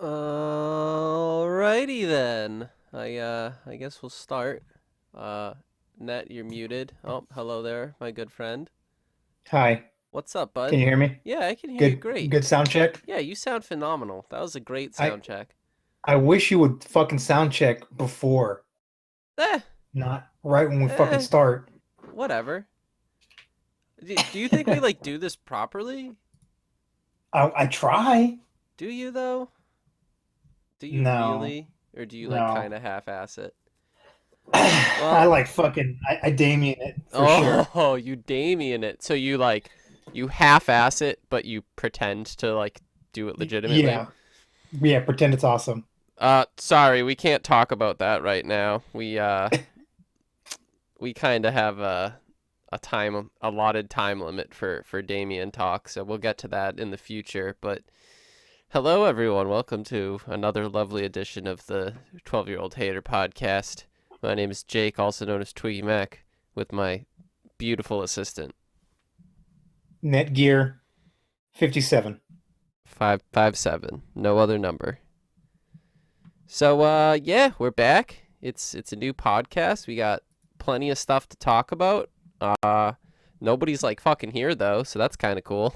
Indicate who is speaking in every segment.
Speaker 1: Alrighty then. I guess we'll start. Uh, Net, you're muted. Oh, hello there, my good friend.
Speaker 2: Hi,
Speaker 1: What's up,
Speaker 2: can
Speaker 1: bud?
Speaker 2: you hear me?
Speaker 1: Yeah, I can hear you
Speaker 2: Good,
Speaker 1: great.
Speaker 2: good sound check.
Speaker 1: Yeah, you sound phenomenal. That was a great
Speaker 2: I
Speaker 1: sound check.
Speaker 2: I wish you would fucking sound check before,
Speaker 1: Eh,
Speaker 2: not right when we fucking
Speaker 1: eh,
Speaker 2: start.
Speaker 1: whatever. Do you think we like do this properly?
Speaker 2: I try.
Speaker 1: Do you though? Do you
Speaker 2: No,
Speaker 1: really? Or do you like
Speaker 2: no.
Speaker 1: kind of half-ass it?
Speaker 2: I
Speaker 1: Well,
Speaker 2: like fucking I Damien it for sure.
Speaker 1: oh, you Damien it. So you like you half-ass it, but you pretend to like do it legitimately.
Speaker 2: Yeah, yeah. Pretend it's awesome.
Speaker 1: Sorry, we can't talk about that right now. We kind of have a time allotted time limit for Damien talk, so we'll get to that in the future. But hello everyone, welcome to another lovely edition of the 12-year-old hater podcast. My name is Jake, also known as twiggymac, with my beautiful assistant.
Speaker 2: Netgear 57.
Speaker 1: 557. No other number. So yeah, we're back. It's a new podcast. We got plenty of stuff to talk about. Uh Nobody's like fucking here though, so that's kind of cool.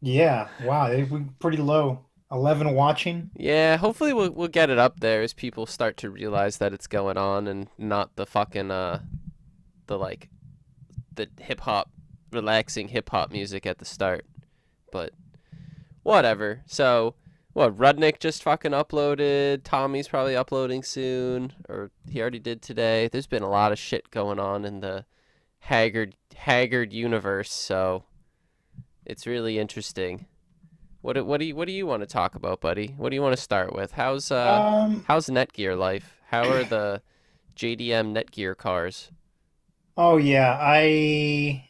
Speaker 2: Yeah, wow, we pretty low. 11 watching.
Speaker 1: Yeah, hopefully we'll get it up there as people start to realize that it's going on and not the fucking the like the hip hop relaxing hip hop music at the start. But whatever. So, what, Rudnick just fucking uploaded. Tommy's probably uploading soon, or he already did today. There's been a lot of shit going on in the Haggard universe, so it's really interesting. What do you want to talk about, buddy? What do you want to start with?
Speaker 2: Um,
Speaker 1: How's Netgear life? How are the JDM Netgear cars?
Speaker 2: oh yeah, I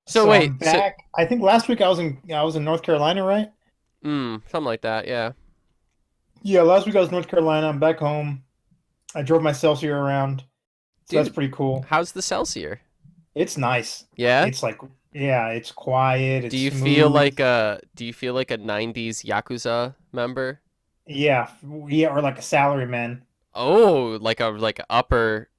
Speaker 1: So
Speaker 2: so
Speaker 1: wait,
Speaker 2: I'm
Speaker 1: so
Speaker 2: back. I think last week I was in North Carolina, right?
Speaker 1: something like that, yeah.
Speaker 2: Yeah, last week I was in North Carolina. I'm back home. I drove my Celsior around, so that's
Speaker 1: Dude,
Speaker 2: pretty cool.
Speaker 1: how's the Celsius?
Speaker 2: It's nice.
Speaker 1: Yeah?
Speaker 2: It's like, yeah, it's quiet,
Speaker 1: Do
Speaker 2: it's
Speaker 1: you feel
Speaker 2: smooth.
Speaker 1: like a 90s Yakuza member?
Speaker 2: Yeah, yeah, or like a salaryman.
Speaker 1: Oh, like a upper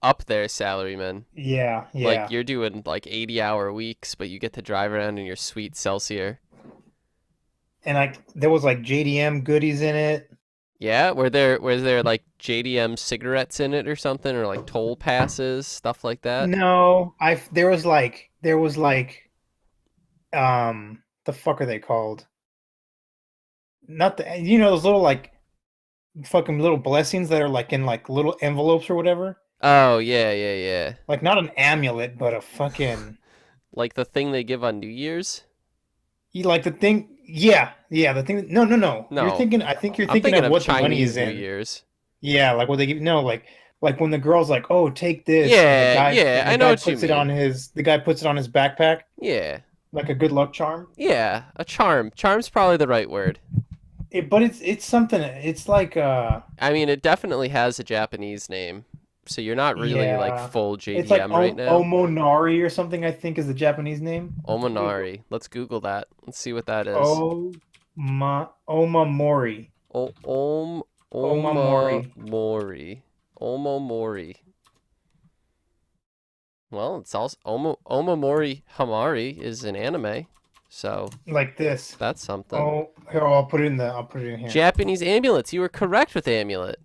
Speaker 1: up there salaryman.
Speaker 2: Yeah,
Speaker 1: Like
Speaker 2: yeah.
Speaker 1: you're doing like 80-hour weeks, but you get to drive around in your sweet Celsius.
Speaker 2: And like there was like JDM goodies in it.
Speaker 1: Yeah, were there like JDM cigarettes in it or something, or like toll passes, stuff like that?
Speaker 2: No, I there was like the fuck are they called? Not the those little like fucking little blessings that are like in like little envelopes or whatever.
Speaker 1: Oh yeah, yeah, yeah.
Speaker 2: Like not an amulet, but a fucking
Speaker 1: Like the thing they give on New Year's?
Speaker 2: you like the thing. Yeah, yeah, the thing. No, no, no. You're
Speaker 1: No,
Speaker 2: thinking. I think you're
Speaker 1: I'm
Speaker 2: thinking
Speaker 1: thinking
Speaker 2: of
Speaker 1: of
Speaker 2: what the money
Speaker 1: Chinese
Speaker 2: is
Speaker 1: New
Speaker 2: in.
Speaker 1: Year's.
Speaker 2: Yeah, like what they give. No, like when the girl's like, "Oh, take this," and the
Speaker 1: Yeah,
Speaker 2: guy
Speaker 1: yeah,
Speaker 2: and the
Speaker 1: I know
Speaker 2: guy
Speaker 1: what you
Speaker 2: puts it on
Speaker 1: mean.
Speaker 2: his backpack
Speaker 1: Yeah,
Speaker 2: like a good luck charm.
Speaker 1: yeah, a charm. Charm's probably the right word.
Speaker 2: But it's something. It's like
Speaker 1: I mean, it definitely has a Japanese name, so you're not really like
Speaker 2: yeah,
Speaker 1: full
Speaker 2: it's like
Speaker 1: JDM right now.
Speaker 2: Omonari or something. I think is the Japanese name. Google
Speaker 1: Omanari. Let's Google that. Let's see what that is.
Speaker 2: Omamori.
Speaker 1: O Om
Speaker 2: Omamori.
Speaker 1: Omamori. Omamori. Well, it's also Omamori Hamari is an anime, so
Speaker 2: Like this.
Speaker 1: that's something.
Speaker 2: Oh, here I'll put it in here.
Speaker 1: Japanese amulets. You were correct with amulet.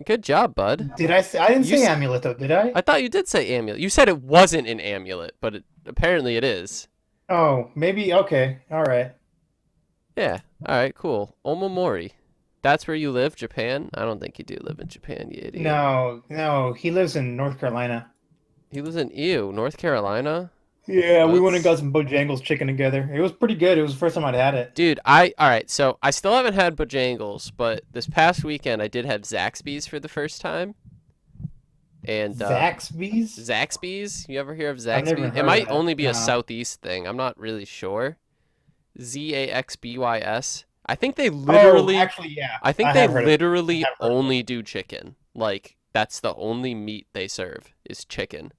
Speaker 1: Good job, bud.
Speaker 2: I didn't
Speaker 1: You
Speaker 2: say
Speaker 1: s-
Speaker 2: amulet though, did I?
Speaker 1: I thought you did say amulet. You said it wasn't an amulet, but apparently it is.
Speaker 2: Oh, maybe okay. All right.
Speaker 1: Yeah. All right. Cool. Omamori. That's where you live, Japan? I don't think you do live in Japan, you idiot.
Speaker 2: No, no, he lives in North Carolina.
Speaker 1: He lives in North Carolina.
Speaker 2: Yeah, we went and
Speaker 1: Let's
Speaker 2: got some Bojangles chicken together. It was pretty good. It was the first time I'd had it.
Speaker 1: Dude, I all right. So I still haven't had Bojangles, but this past weekend I did have Zaxby's for the first time. And
Speaker 2: Zaxby's?
Speaker 1: Zaxby's, you ever hear of
Speaker 2: I've never
Speaker 1: Zaxby's? It
Speaker 2: heard of
Speaker 1: might
Speaker 2: that.
Speaker 1: only be a
Speaker 2: No.
Speaker 1: southeast thing. I'm not really sure. Zaxbys. I think they
Speaker 2: Oh,
Speaker 1: literally,
Speaker 2: actually, yeah.
Speaker 1: I think
Speaker 2: I
Speaker 1: they
Speaker 2: have heard of it. I
Speaker 1: literally
Speaker 2: have heard of it.
Speaker 1: only do chicken. Like that's the only meat they serve is chicken.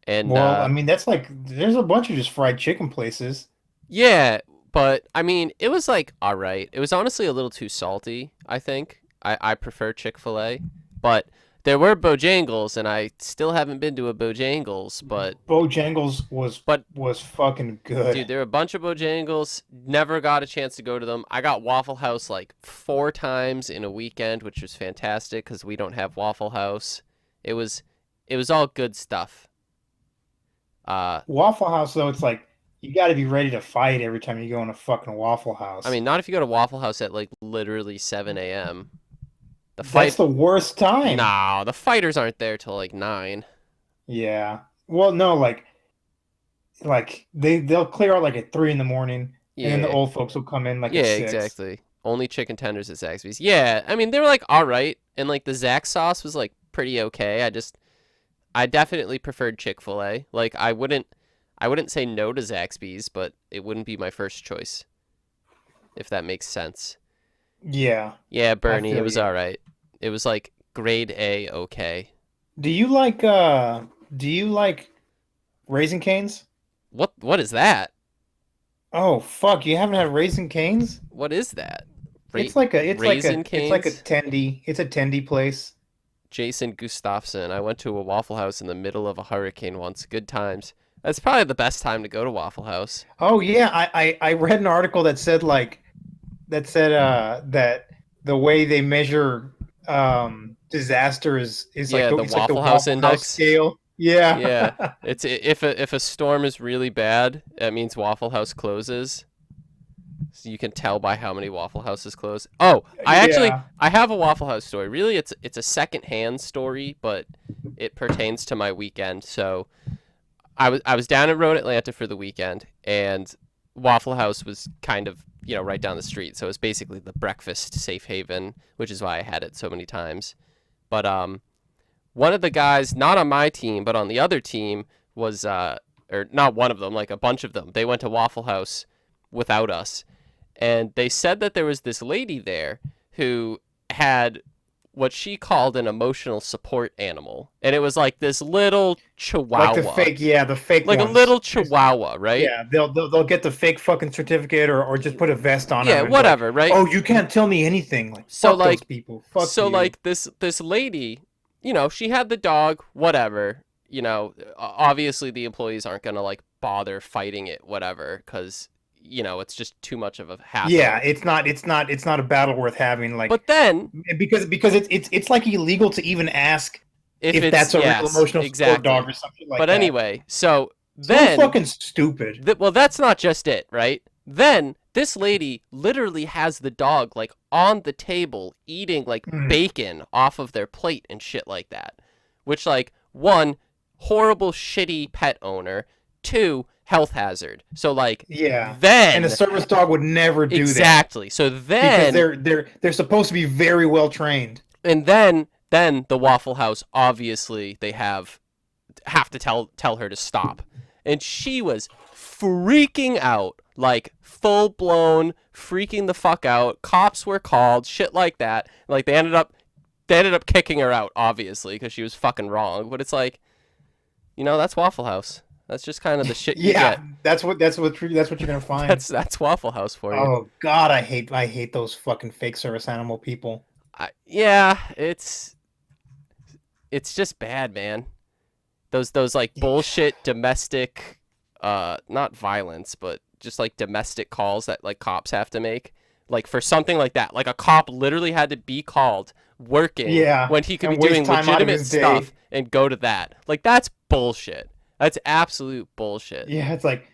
Speaker 1: And
Speaker 2: Well, I mean, that's like there's a bunch of just fried chicken places.
Speaker 1: yeah, But I mean, it was like all right. It was honestly a little too salty, I think. I prefer Chick-fil-A, but there were Bojangles, and I still haven't been to a Bojangles,
Speaker 2: Bojangles
Speaker 1: but
Speaker 2: was fucking good.
Speaker 1: dude, there were a bunch of Bojangles. Never got a chance to go to them. I got Waffle House like 4 times in a weekend, which was fantastic because we don't have Waffle House. It was it was all good stuff. Uh,
Speaker 2: Waffle House though, it's like you got to be ready to fight every time you go in a fucking Waffle
Speaker 1: I
Speaker 2: House.
Speaker 1: mean, not if you go to Waffle House at like literally 7 a.m. The
Speaker 2: That's
Speaker 1: fight,
Speaker 2: the worst time.
Speaker 1: nah, the fighters aren't there till like 9.
Speaker 2: Yeah. Well, no, like they'll clear out like at 3 in the morning, and then the
Speaker 1: Yeah,
Speaker 2: old folks will come in like at
Speaker 1: yeah,
Speaker 2: 6.
Speaker 1: exactly. Only chicken tenders at Zaxby's. Yeah, I mean they were like all right, and like the Zax sauce was like pretty okay. I definitely preferred Chick-fil-A. Like I wouldn't say no to Zaxby's, but it wouldn't be my first choice, if that makes sense.
Speaker 2: Yeah,
Speaker 1: Yeah,
Speaker 2: I
Speaker 1: Bernie, it
Speaker 2: feel
Speaker 1: was
Speaker 2: you.
Speaker 1: all right. It was like grade A okay.
Speaker 2: Do you like uh do you like Raisin Canes?
Speaker 1: What is that?
Speaker 2: Oh fuck, you haven't had Raisin Canes?
Speaker 1: What is that? Ra-
Speaker 2: It's like a
Speaker 1: Raisin Canes?
Speaker 2: tendy place.
Speaker 1: Jason Gustafson. I went to a Waffle House in the middle of a hurricane once. Good times. That's probably the best time to go to Waffle House.
Speaker 2: Oh yeah, I read an article that said that the way they measure disaster is like
Speaker 1: Yeah, the
Speaker 2: it's like the
Speaker 1: Waffle House
Speaker 2: Waffle House
Speaker 1: index.
Speaker 2: scale.
Speaker 1: Yeah,
Speaker 2: Yeah.
Speaker 1: it's if a storm is really bad, that means Waffle House closes. So you can tell by how many Waffle Houses close. Oh,
Speaker 2: Yeah.
Speaker 1: I have a Waffle House story. Really, it's a secondhand story, but it pertains to my weekend. So I was down in Road Atlanta for the weekend, and Waffle House was kind of right down the street. So it's basically the breakfast safe haven, which is why I had it so many times. But one of the guys, not on my team, but on the other team, was or not one of them, like a bunch of them. They went to Waffle House without us, and they said that there was this lady there who had what she called an emotional support animal, and it was like this little
Speaker 2: Like
Speaker 1: chihuahua,
Speaker 2: the fake
Speaker 1: like a
Speaker 2: ones.
Speaker 1: little chihuahua, right?
Speaker 2: Yeah, they'll get the fake fucking certificate or just put a vest on
Speaker 1: Yeah,
Speaker 2: them and be like,
Speaker 1: whatever, right?
Speaker 2: "Oh, you can't tell me anything." Like,
Speaker 1: So
Speaker 2: fuck those
Speaker 1: like
Speaker 2: people. Fuck you.
Speaker 1: this lady, she had the dog, whatever. Obviously the employees aren't gonna like bother fighting it, whatever, because it's just too much of a
Speaker 2: Yeah,
Speaker 1: hassle.
Speaker 2: it's not a battle worth having. Like
Speaker 1: But then
Speaker 2: because it's like illegal to even ask
Speaker 1: if
Speaker 2: if
Speaker 1: it's
Speaker 2: that's a real
Speaker 1: yes,
Speaker 2: emotional support dog
Speaker 1: exactly.
Speaker 2: or something like
Speaker 1: But
Speaker 2: that.
Speaker 1: anyway, so
Speaker 2: So
Speaker 1: then
Speaker 2: fucking stupid.
Speaker 1: well, that's not just it, right? Then this lady literally has the dog like on the table eating like
Speaker 2: Mm,
Speaker 1: bacon off of their plate and shit like that. Which like one horrible shitty pet owner, two health hazard. So like
Speaker 2: yeah, and a
Speaker 1: then
Speaker 2: service dog would never do that
Speaker 1: exactly. So
Speaker 2: because
Speaker 1: then
Speaker 2: they're supposed to be very well trained.
Speaker 1: and then the Waffle House obviously they have to tell her to stop. And she was freaking out, like full blown freaking the fuck out. Cops were called, shit like that. Like they ended up kicking her out obviously because she was fucking wrong, but it's like, that's Waffle House. That's just kind of the shit you
Speaker 2: Yeah,
Speaker 1: get.
Speaker 2: that's what you're gonna find.
Speaker 1: That's Waffle House for you.
Speaker 2: Oh God, I hate those fucking fake service animal people.
Speaker 1: Yeah, it's just bad, man. Those like bullshit domestic not violence, but just like domestic calls that like cops have to make. Like for something like that. Like a cop literally had to be called working
Speaker 2: Yeah,
Speaker 1: when he could be
Speaker 2: and waste
Speaker 1: doing
Speaker 2: time out of
Speaker 1: legitimate
Speaker 2: his day.
Speaker 1: stuff and go to that. Like that's bullshit. That's absolute bullshit.
Speaker 2: Yeah, it's like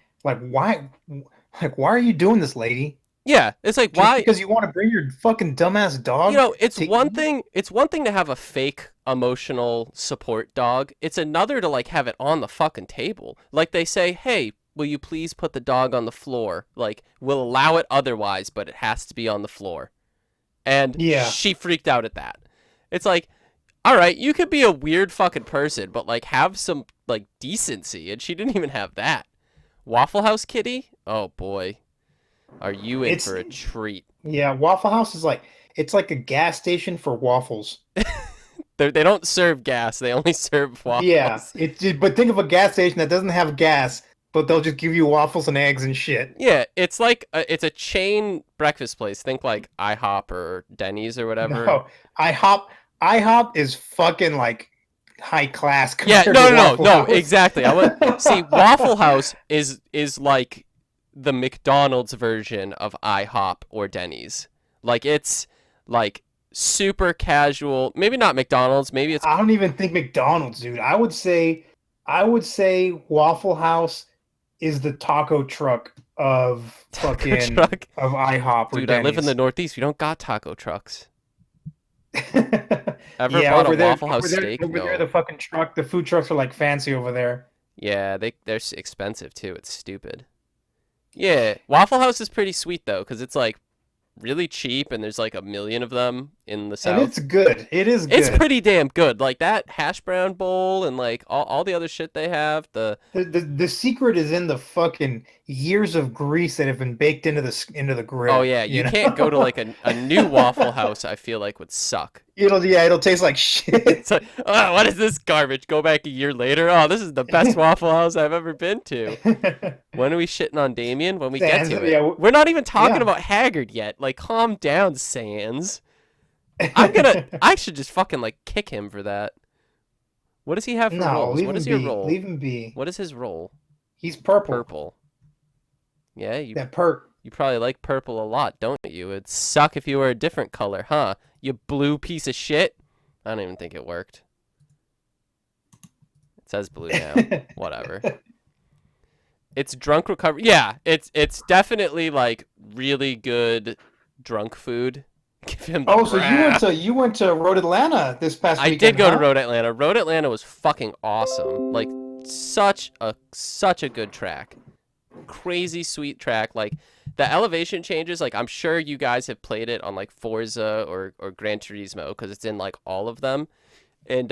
Speaker 2: why are you doing this, lady?
Speaker 1: Yeah, it's like
Speaker 2: Just
Speaker 1: why
Speaker 2: because you want to bring your fucking dumbass dog to eat?
Speaker 1: it's one thing to have a fake emotional support dog. It's another to like have it on the fucking table. Like they say, "Hey, will you please put the dog on the floor?" Like, we'll allow it otherwise, but it has to be on the floor. And
Speaker 2: Yeah,
Speaker 1: she freaked out at that. It's like, "All right, you could be a weird fucking person, but like have some like decency." And she didn't even have that. Waffle House kitty? Oh boy. Are you in
Speaker 2: it's
Speaker 1: for a treat?
Speaker 2: yeah. Waffle House is like it's like a gas station for waffles.
Speaker 1: They don't serve gas. They only serve
Speaker 2: Yeah,
Speaker 1: waffles.
Speaker 2: but think of a gas station that doesn't have gas, but they'll just give you waffles and eggs and shit.
Speaker 1: Yeah, it's like it's a chain breakfast place. Think like IHOP or Denny's or whatever.
Speaker 2: No, IHOP IHOP is fucking like high class
Speaker 1: Yeah,
Speaker 2: compared to
Speaker 1: no, no, no,
Speaker 2: Waffle
Speaker 1: no,
Speaker 2: House.
Speaker 1: exactly. I would see Waffle House is like the McDonald's version of IHOP or Denny's. Like it's like super casual. Maybe not McDonald's. Maybe it's
Speaker 2: I don't even think McDonald's, dude. I would say Waffle House is the taco truck of
Speaker 1: taco
Speaker 2: fucking
Speaker 1: truck.
Speaker 2: of IHOP or
Speaker 1: Dude, I live in the
Speaker 2: Denny's.
Speaker 1: Northeast. We don't got taco trucks. Ever
Speaker 2: Yeah,
Speaker 1: bought a
Speaker 2: over there,
Speaker 1: Waffle House steak?
Speaker 2: over there,
Speaker 1: No.
Speaker 2: the fucking truck, the food trucks are like fancy over there.
Speaker 1: Yeah, they're expensive too. It's stupid. Yeah, Waffle House is pretty sweet though, because it's like really cheap and there's like a million of them in the
Speaker 2: And
Speaker 1: South.
Speaker 2: it's good. It is
Speaker 1: It's
Speaker 2: good.
Speaker 1: pretty damn good. Like that hash brown bowl and like all the other shit they have.
Speaker 2: The secret is in the fucking years of grease that have been baked into the
Speaker 1: Oh
Speaker 2: grill,
Speaker 1: yeah, you
Speaker 2: you
Speaker 1: can't go to
Speaker 2: know?
Speaker 1: like a new Waffle House, I feel like would suck.
Speaker 2: It'll taste like shit.
Speaker 1: It's like, oh, what is this garbage? Go back a year later. Oh, this is the best Waffle House I've ever been to. When are we shitting on Damien? When we get
Speaker 2: Sans,
Speaker 1: to
Speaker 2: yeah,
Speaker 1: it. We're not even talking
Speaker 2: yeah.
Speaker 1: about Haggard yet. Like, calm down, Sans. I should just fucking like kick him for that. What does he have for
Speaker 2: No,
Speaker 1: roles?
Speaker 2: leave
Speaker 1: What
Speaker 2: him
Speaker 1: is your
Speaker 2: be.
Speaker 1: role?
Speaker 2: Leave him be.
Speaker 1: What is his role?
Speaker 2: He's purple.
Speaker 1: Purple. Yeah,
Speaker 2: That perk.
Speaker 1: you probably like purple a lot, don't you? It'd suck if you were a different color, huh? You blue piece of shit. I don't even think it worked. It says blue now. Whatever. It's drunk recovery. Yeah, it's definitely like really good drunk food. Give him the
Speaker 2: Oh, so
Speaker 1: brah.
Speaker 2: you went to Road Atlanta this past
Speaker 1: I
Speaker 2: weekend,
Speaker 1: did go to
Speaker 2: huh?
Speaker 1: Road Atlanta. Road Atlanta was fucking awesome. Like such a good track. Crazy sweet track. Like the elevation changes, like I'm sure you guys have played it on like Forza or Gran Turismo because it's in like all of them. And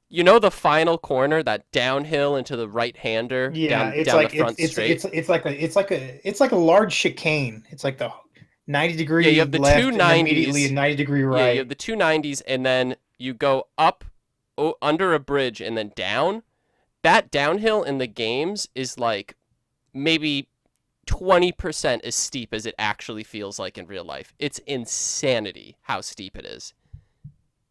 Speaker 1: you know the final corner, that downhill into the right hander
Speaker 2: Yeah, it's
Speaker 1: down the
Speaker 2: like
Speaker 1: front straight.
Speaker 2: it's like a large chicane. It's like the 90
Speaker 1: Yeah, you
Speaker 2: degree
Speaker 1: have the two
Speaker 2: left and immediately a
Speaker 1: 90s.
Speaker 2: 90-degree
Speaker 1: Yeah, you have
Speaker 2: right.
Speaker 1: the two 90s and then you go up under a bridge and then down. That downhill in the games is like maybe 20% as steep as it actually feels like in real life. It's insanity how steep it is.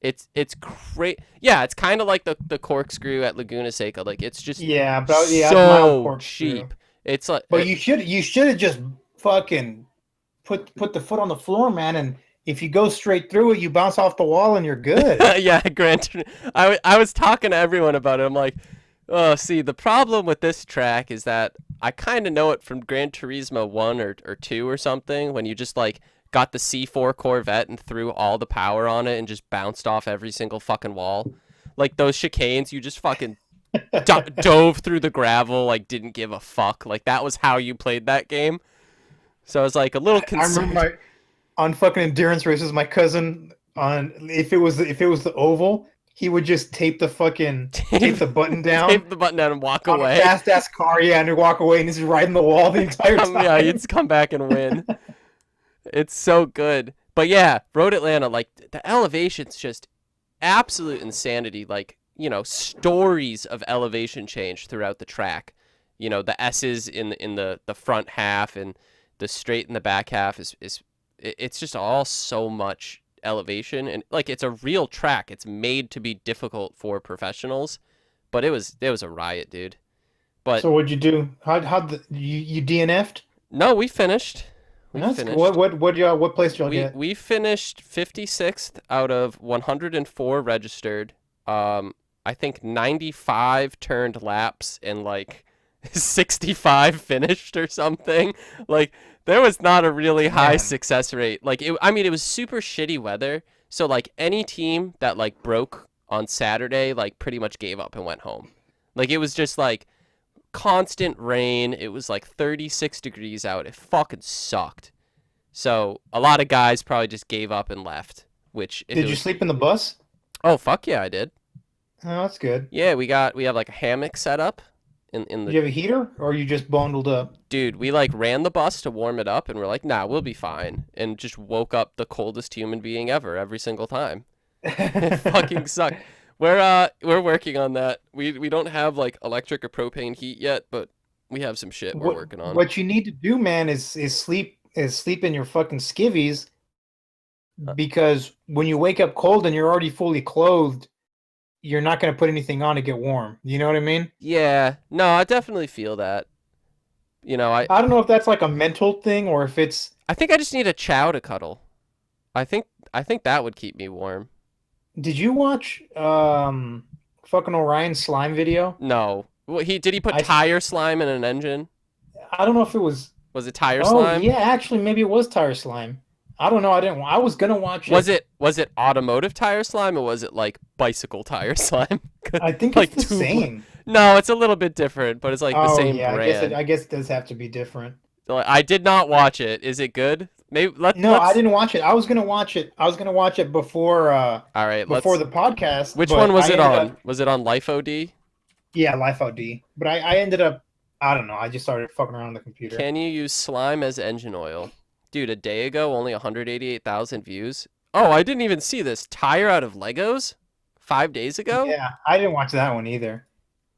Speaker 1: It's great. Yeah, it's kind of like the corkscrew at Laguna Seca. Like it's just
Speaker 2: Yeah, but yeah, that's mild
Speaker 1: so
Speaker 2: corkscrew.
Speaker 1: cheap. It's like
Speaker 2: But you should have just fucking put the foot on the floor, man, and if you go straight through it, you bounce off the wall and you're good.
Speaker 1: yeah, Grant. I was talking to everyone about it. I'm like, oh, see, the problem with this track is that I kind of know it from Gran Turismo 1 or 2 or something when you just like got the C4 Corvette and threw all the power on it and just bounced off every single fucking wall. Like those chicanes, you just fucking dove through the gravel, like didn't give a fuck. Like that was how you played that game. So I was like a little
Speaker 2: I remember
Speaker 1: concerned.
Speaker 2: on fucking endurance races, my cousin on if it was the oval, he would just tape the button down
Speaker 1: Tape the button down and walk
Speaker 2: on a
Speaker 1: away.
Speaker 2: fast ass car, yeah, and he'd walk away and he's riding the wall the entire time.
Speaker 1: Yeah, you'd just come back and win. It's so good. But yeah, Road Atlanta, like the elevation's just absolute insanity. Like, you know, stories of elevation change throughout the track. You know, the S's in the front half and the straight in the back half is it's just all so much elevation and like it's a real track. It's made to be difficult for professionals, but it was a riot, dude. But
Speaker 2: So what'd you do? You DNF'd?
Speaker 1: no, we finished. We
Speaker 2: That's
Speaker 1: finished.
Speaker 2: what place did y'all
Speaker 1: We
Speaker 2: get?
Speaker 1: we finished 56th out of 104 registered. I think 95 turned laps and like 65 finished or something. Like there was not a really high
Speaker 2: Man.
Speaker 1: success rate. Like I mean it was super shitty weather. So like any team that like broke on Saturday like pretty much gave up and went home. Like it was just like constant rain. It was like 36 degrees out. It fucking sucked. So a lot of guys probably just gave up and left. Which if it
Speaker 2: Did you
Speaker 1: was,
Speaker 2: sleep in the bus?
Speaker 1: oh fuck yeah, I did.
Speaker 2: Oh, that's good.
Speaker 1: Yeah, we have like a hammock set up in
Speaker 2: Did
Speaker 1: the
Speaker 2: you have a heater or you just bundled up?
Speaker 1: dude. We like ran the bus to warm it up, and we're like, nah, we'll be fine. And just woke up the coldest human being ever every single time. It fucking sucked. We're working on that. We don't have like electric or propane heat yet, but We have some shit we're
Speaker 2: What
Speaker 1: working on.
Speaker 2: what you need to do, man, is sleep in your fucking skivvies,
Speaker 1: Uh,
Speaker 2: because when you wake up cold and you're already fully clothed, you're not gonna put anything on to get warm. You know what I mean?
Speaker 1: yeah, no, I definitely feel that. You know,
Speaker 2: I don't know if that's like a mental thing or if it's.
Speaker 1: I think I just need a chow to cuddle. I think I think that would keep me warm.
Speaker 2: Did you watch fucking Orion slime video?
Speaker 1: No. Well, he put
Speaker 2: I
Speaker 1: tire slime in an engine?
Speaker 2: I don't know if it was.
Speaker 1: Was it tire
Speaker 2: Oh
Speaker 1: slime?
Speaker 2: yeah, actually maybe it was tire slime. I don't know. I didn't. I was gonna watch
Speaker 1: Was
Speaker 2: it.
Speaker 1: it automotive tire slime or was it like bicycle tire slime?
Speaker 2: I think it's
Speaker 1: Like
Speaker 2: the same.
Speaker 1: No, it's a little bit different, but it's like the
Speaker 2: Oh
Speaker 1: same
Speaker 2: yeah, I guess it.
Speaker 1: brand.
Speaker 2: I guess it does have to be different.
Speaker 1: Like, I did not watch it. Is it good? Maybe
Speaker 2: No, I
Speaker 1: let's
Speaker 2: didn't watch it. I was gonna watch it. I was gonna watch it
Speaker 1: All right,
Speaker 2: before
Speaker 1: let's
Speaker 2: the podcast,
Speaker 1: Which one
Speaker 2: but
Speaker 1: was
Speaker 2: I
Speaker 1: it
Speaker 2: ended up.
Speaker 1: on? Was it on Life OD?
Speaker 2: Yeah, Life OD. But I ended up. I don't know. I just started fucking around on the computer.
Speaker 1: Can you use slime as engine oil? Dude, a day ago, only 188,000 views. Oh, I didn't even see this. Tire out of Legos? 5 days ago?
Speaker 2: Yeah, I didn't watch that one either.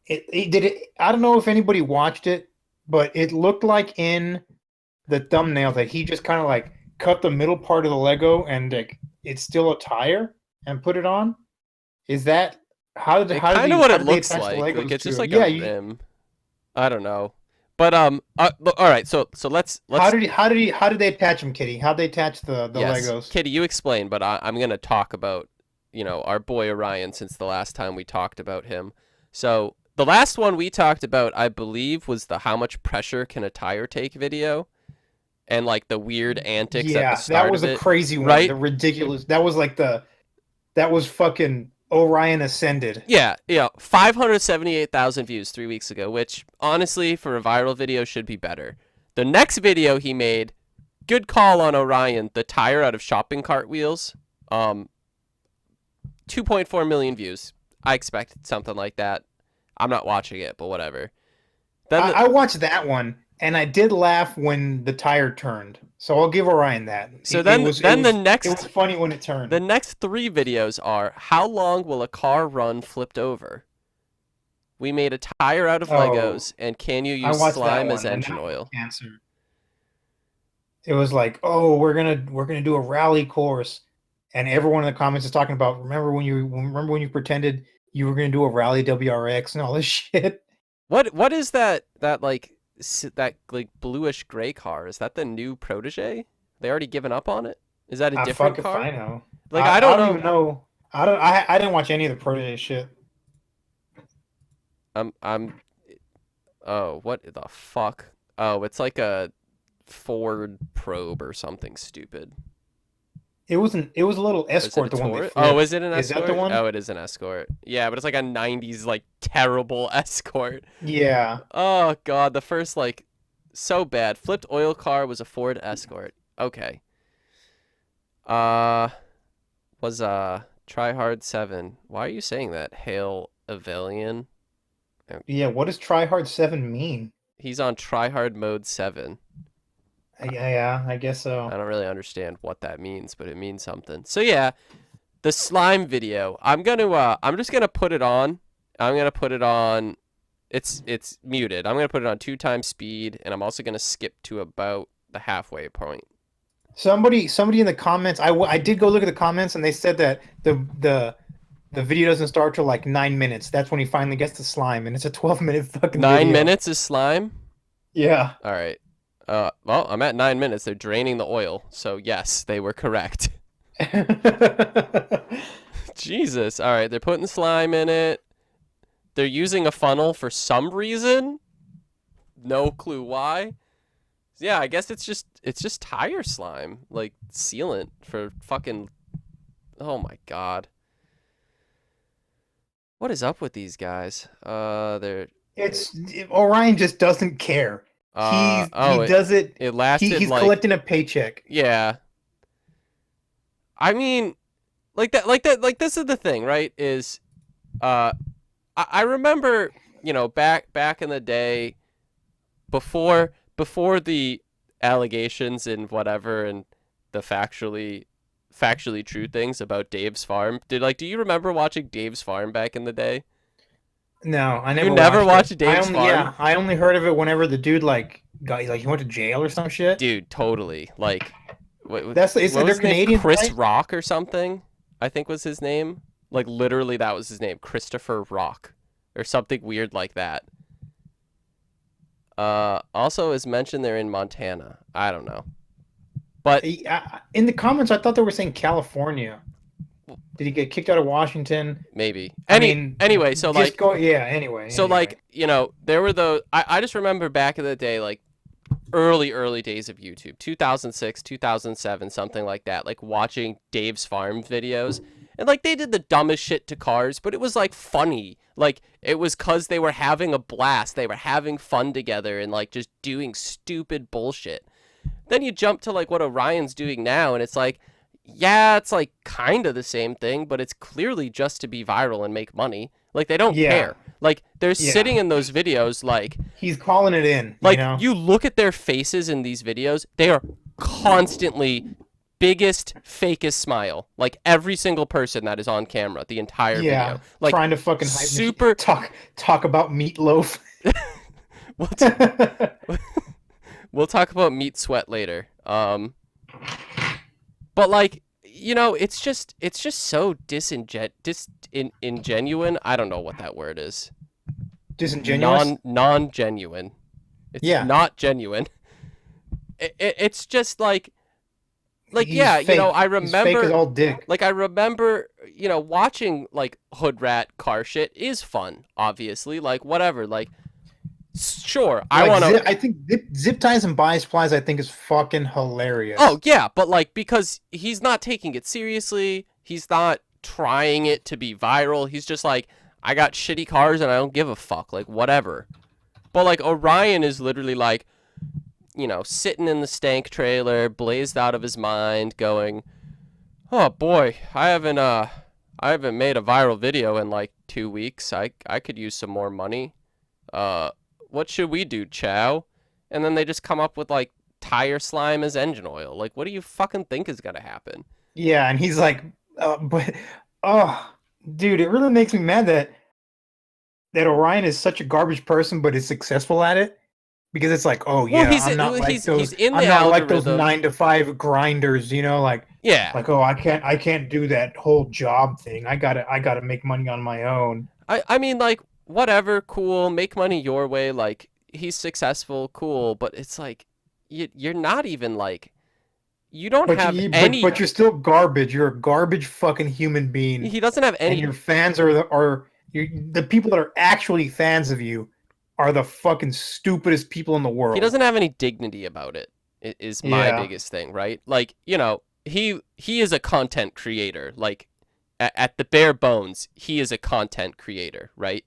Speaker 2: It did it. I don't know if anybody watched it, but it looked like in the thumbnail that he just kind of like cut the middle part of the Lego and like it's still a tire and put it on. Is that
Speaker 1: It kind of what
Speaker 2: how
Speaker 1: it
Speaker 2: did they
Speaker 1: looks
Speaker 2: attach the
Speaker 1: like. Like
Speaker 2: Legos
Speaker 1: it's just
Speaker 2: to it?
Speaker 1: like a
Speaker 2: Yeah,
Speaker 1: rim. I don't know. But all right. So let's
Speaker 2: how did they attach them, Kitty? How did they attach the
Speaker 1: yes,
Speaker 2: Legos?
Speaker 1: Kitty, you explain. But I'm gonna talk about our boy Orion since the last time we talked about him. So the last one we talked about, I believe, was the how much pressure can a tire take video, and like the weird antics at the
Speaker 2: Yeah, that
Speaker 1: start
Speaker 2: was
Speaker 1: of
Speaker 2: a
Speaker 1: it,
Speaker 2: crazy one.
Speaker 1: right?
Speaker 2: The ridiculous. That was like that was fucking Orion Ascended.
Speaker 1: Yeah, yeah, 578,000 views 3 weeks ago, which honestly, for a viral video, should be better. The next video he made, good call on Orion, the tire out of shopping cart wheels, 2.4 million views. I expected something like that. I'm not watching it, but whatever. Then
Speaker 2: I watched that one and I did laugh when the tire turned. So I'll give Orion that.
Speaker 1: so then then
Speaker 2: It was funny when it
Speaker 1: the
Speaker 2: turned.
Speaker 1: next three videos are how long will a car run flipped over? We made a tire out of
Speaker 2: Oh,
Speaker 1: Legos, and can you
Speaker 2: I
Speaker 1: use
Speaker 2: watched that
Speaker 1: slime as
Speaker 2: one and
Speaker 1: engine
Speaker 2: that was
Speaker 1: oil?
Speaker 2: cancer. It was like, oh, we're gonna do a rally course, and everyone in the comments is talking about. Remember when you pretended you were gonna do a rally WRX and all this shit.
Speaker 1: What is that like that like bluish gray car? Is that the new Protege? They already given up on it? Is that a
Speaker 2: I
Speaker 1: different
Speaker 2: fuck if
Speaker 1: car?
Speaker 2: I know.
Speaker 1: Like I don't
Speaker 2: I don't even
Speaker 1: know.
Speaker 2: know. I didn't watch any of the Protege shit.
Speaker 1: I'm oh, what the fuck? Oh, it's like a Ford Probe or something stupid.
Speaker 2: It was a little
Speaker 1: Is it a
Speaker 2: Escort, the one they
Speaker 1: Taurus? Oh,
Speaker 2: flipped.
Speaker 1: is it an
Speaker 2: Is that the
Speaker 1: Escort?
Speaker 2: one?
Speaker 1: Oh, it is an Escort. Yeah, but it's like a 90s like terrible Escort.
Speaker 2: Yeah.
Speaker 1: Oh god, the first like so bad. Flipped oil car was a Ford Escort. Okay. Uh was Try Hard 7. Why are you saying that? Hail Avelian.
Speaker 2: Yeah, what does Try Hard 7 mean?
Speaker 1: He's on Try Hard mode 7.
Speaker 2: Yeah, I guess
Speaker 1: I
Speaker 2: so.
Speaker 1: don't really understand what that means, but it means something. So yeah, the slime video. I'm just gonna put it on. I'm gonna put it on. It's muted. I'm gonna put it on 2 times speed, and I'm also gonna skip to about the halfway point.
Speaker 2: Somebody in the comments, I did go look at the comments and they said that the video doesn't start till like 9 minutes. That's when he finally gets the slime, and it's a 12-minute fucking
Speaker 1: 9
Speaker 2: video.
Speaker 1: minutes is slime.
Speaker 2: Yeah.
Speaker 1: All right. Well, I'm at 9 minutes. They're draining the oil, so yes, they were correct. Jesus. All right, they're putting slime in it. They're using a funnel for some reason. No clue why. Yeah, I guess it's just tire slime, like sealant for fucking. Oh my god. What is up with these guys? They're
Speaker 2: It's Orion just doesn't care. He
Speaker 1: oh,
Speaker 2: does it.
Speaker 1: it lasted
Speaker 2: He's
Speaker 1: like,
Speaker 2: collecting a paycheck.
Speaker 1: yeah. I mean, like this is the thing, right? Is uh I remember, back in the day before the allegations and whatever and the factually true things about Dave's Farm. Do you remember watching Dave's Farm back in the day?
Speaker 2: No, I
Speaker 1: You
Speaker 2: never
Speaker 1: never
Speaker 2: watched
Speaker 1: watched
Speaker 2: it.
Speaker 1: Dave's Farm?
Speaker 2: I only heard of it whenever the dude like got like he went to jail or some shit.
Speaker 1: Dude, totally. Like,
Speaker 2: That's it's
Speaker 1: what
Speaker 2: they're
Speaker 1: was his name?
Speaker 2: Canadian,
Speaker 1: Chris
Speaker 2: right?
Speaker 1: Rock or something? I think was his name. Like, literally, that was his name. Christopher Rock. Or something weird like that. Also, as mentioned, they're in Montana. I don't know. But
Speaker 2: In the comments, I thought they were saying California. Did he get kicked out of Washington?
Speaker 1: maybe.
Speaker 2: I mean,
Speaker 1: Anyway, so
Speaker 2: just
Speaker 1: like,
Speaker 2: go. Yeah. Anyway.
Speaker 1: so
Speaker 2: Anyway.
Speaker 1: like, you know, there were the. I just remember back in the day, like, early days of YouTube, 2006, 2007, something like that, like watching Dave's Farm videos. And like they did the dumbest shit to cars, but it was like funny. Like it was cuz they were having a blast. They were having fun together and like just doing stupid bullshit. Then you jump to like what Orion's doing now and it's like yeah, it's like kind of the same thing, but it's clearly just to be viral and make money. Like they don't
Speaker 2: Yeah.
Speaker 1: care. Like they're
Speaker 2: Yeah.
Speaker 1: sitting in those videos
Speaker 2: He's calling it in. You
Speaker 1: like
Speaker 2: know.
Speaker 1: you look at their faces in these videos, they are constantly biggest fakest smile. Like every single person that is on camera, the entire
Speaker 2: Yeah.
Speaker 1: video. Like
Speaker 2: Trying to fucking hype
Speaker 1: super
Speaker 2: talk about meatloaf.
Speaker 1: we'll, t- we'll talk about meat sweat later. But like you know, it's just so ingenuine. I don't know what that word is.
Speaker 2: Disingenuous.
Speaker 1: Non-genuine. It's
Speaker 2: Yeah.
Speaker 1: not genuine. It's just like
Speaker 2: He's
Speaker 1: yeah,
Speaker 2: fake.
Speaker 1: you know, I
Speaker 2: He's fake
Speaker 1: remember
Speaker 2: as all dick.
Speaker 1: like I remember, you know, watching like hood rat car shit is fun, obviously. Like whatever, like sure, I want to
Speaker 2: I think zip ties and bias plies. I think is fucking hilarious.
Speaker 1: Oh, yeah, but like because he's not taking it seriously, he's not trying it to be viral. He's just like I got shitty cars and I don't give a fuck, like whatever. But like Orion is literally like you know, sitting in the stank trailer, blazed out of his mind, going, "Oh boy, I haven't made a viral video in like 2 weeks. I could use some more money. What should we do, Chow?" And then they just come up with like tire slime as engine oil. Like, what do you fucking think is gonna happen?
Speaker 2: Yeah, and he's like, but oh, dude, it really makes me mad that Orion is such a garbage person, but is successful at it. Because it's like, oh
Speaker 1: Well,
Speaker 2: yeah, I'm not like
Speaker 1: he's
Speaker 2: those.
Speaker 1: in the
Speaker 2: I'm not like those
Speaker 1: algorithm.
Speaker 2: 9 to 5 grinders, you know,
Speaker 1: Yeah,
Speaker 2: like oh, I can't do that whole job thing. I gotta make money on my own.
Speaker 1: I mean like whatever, cool, make money your way. Like he's successful, cool, but it's like you're not even like you don't have any.
Speaker 2: But you're still garbage. You're a garbage fucking human being,
Speaker 1: He doesn't have
Speaker 2: and
Speaker 1: any.
Speaker 2: your fans are the people that are actually fans of you are the fucking stupidest people in the world.
Speaker 1: He doesn't have any dignity about it. Is my
Speaker 2: Yeah.
Speaker 1: biggest thing, right? Like you know, he is a content creator. Like at the bare bones, he is a content creator, right?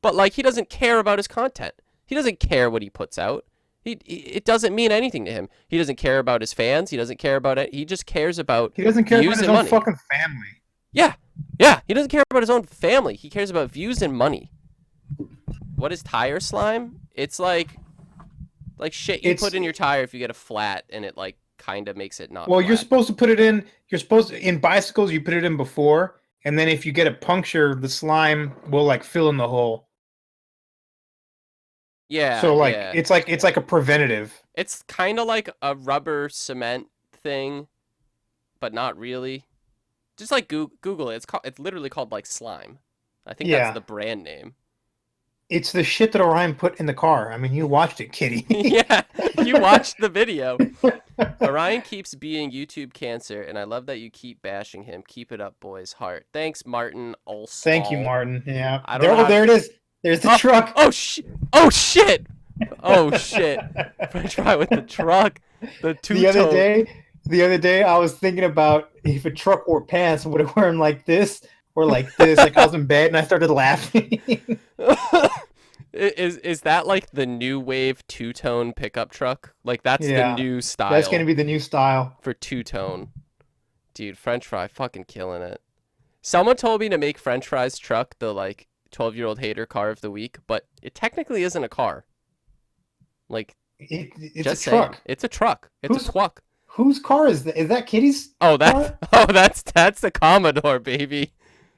Speaker 1: But like he doesn't care about his content. He doesn't care what he puts out. It doesn't mean anything to him. He doesn't care about his fans. He doesn't care about it. He just cares about
Speaker 2: He doesn't care about
Speaker 1: views
Speaker 2: his
Speaker 1: and
Speaker 2: own
Speaker 1: money.
Speaker 2: fucking family.
Speaker 1: Yeah, yeah. He doesn't care about his own family. He cares about views and money. What is tire slime? It's like shit you put in your tire if you get a flat and it like kind of makes it not.
Speaker 2: Well,
Speaker 1: flat.
Speaker 2: you're supposed to put it in. You're supposed to, in bicycles. You put it in before, and then if you get a puncture, the slime will like fill in the hole.
Speaker 1: Yeah.
Speaker 2: So like
Speaker 1: yeah.
Speaker 2: it's like a preventative.
Speaker 1: It's kind of like a rubber cement thing, but not really. Just like Google it. It's literally called like slime. I think
Speaker 2: Yeah.
Speaker 1: that's the brand name.
Speaker 2: It's the shit that Orion put in the car. I mean, you watched it, kitty.
Speaker 1: Yeah, you watched the video. Orion keeps being YouTube cancer, and I love that you keep bashing him. Keep it up, boys. Heart. Thanks, Martin Olstall.
Speaker 2: Thank you, Martin. Yeah.
Speaker 1: I don't know.
Speaker 2: There it is. There's the truck.
Speaker 1: Oh shit! Oh shit! Oh shit! French fry with the truck. The two-tone.
Speaker 2: The other day, I was thinking about if a truck wore pants, would it wear them like this or like this? Like I was in bed and I started laughing.
Speaker 1: Is that like the new wave two-tone pickup truck? Like that's the new style.
Speaker 2: That's gonna be the new style
Speaker 1: for two-tone. Dude, French fry fucking killing it. Someone told me to make French fry's truck the like 12-year-old hater car of the week, but it technically isn't a car. Like
Speaker 2: it's
Speaker 1: just
Speaker 2: a truck.
Speaker 1: saying. It's a truck. It's a twuck.
Speaker 2: Whose car is that? Is that Kitty's?
Speaker 1: Oh, that's the Commodore, baby.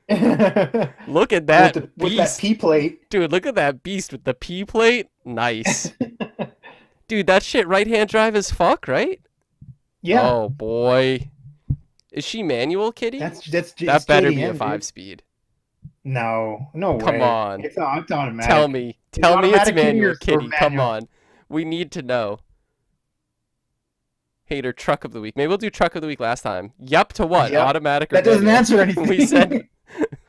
Speaker 1: Look at that
Speaker 2: with that
Speaker 1: beast.
Speaker 2: P plate.
Speaker 1: Dude, look at that beast with the P plate. Nice. Dude, that shit right-hand drive as fuck, right?
Speaker 2: Yeah,
Speaker 1: Oh, boy. Is she manual, kitty?
Speaker 2: that's it's
Speaker 1: That better be a
Speaker 2: KDM, dude.
Speaker 1: 5-speed.
Speaker 2: No
Speaker 1: Come
Speaker 2: way.
Speaker 1: on.
Speaker 2: It's
Speaker 1: Tell
Speaker 2: automatic.
Speaker 1: me.
Speaker 2: Is it
Speaker 1: Tell me it's
Speaker 2: automatic kitty
Speaker 1: manual,
Speaker 2: or
Speaker 1: kitty. Come
Speaker 2: manual?
Speaker 1: on. We need to know. Hater truck of the week. Maybe we'll do truck of the week last time. Yup to what?
Speaker 2: Yep.
Speaker 1: Automatic or
Speaker 2: That doesn't
Speaker 1: manual?
Speaker 2: answer
Speaker 1: We said
Speaker 2: anything.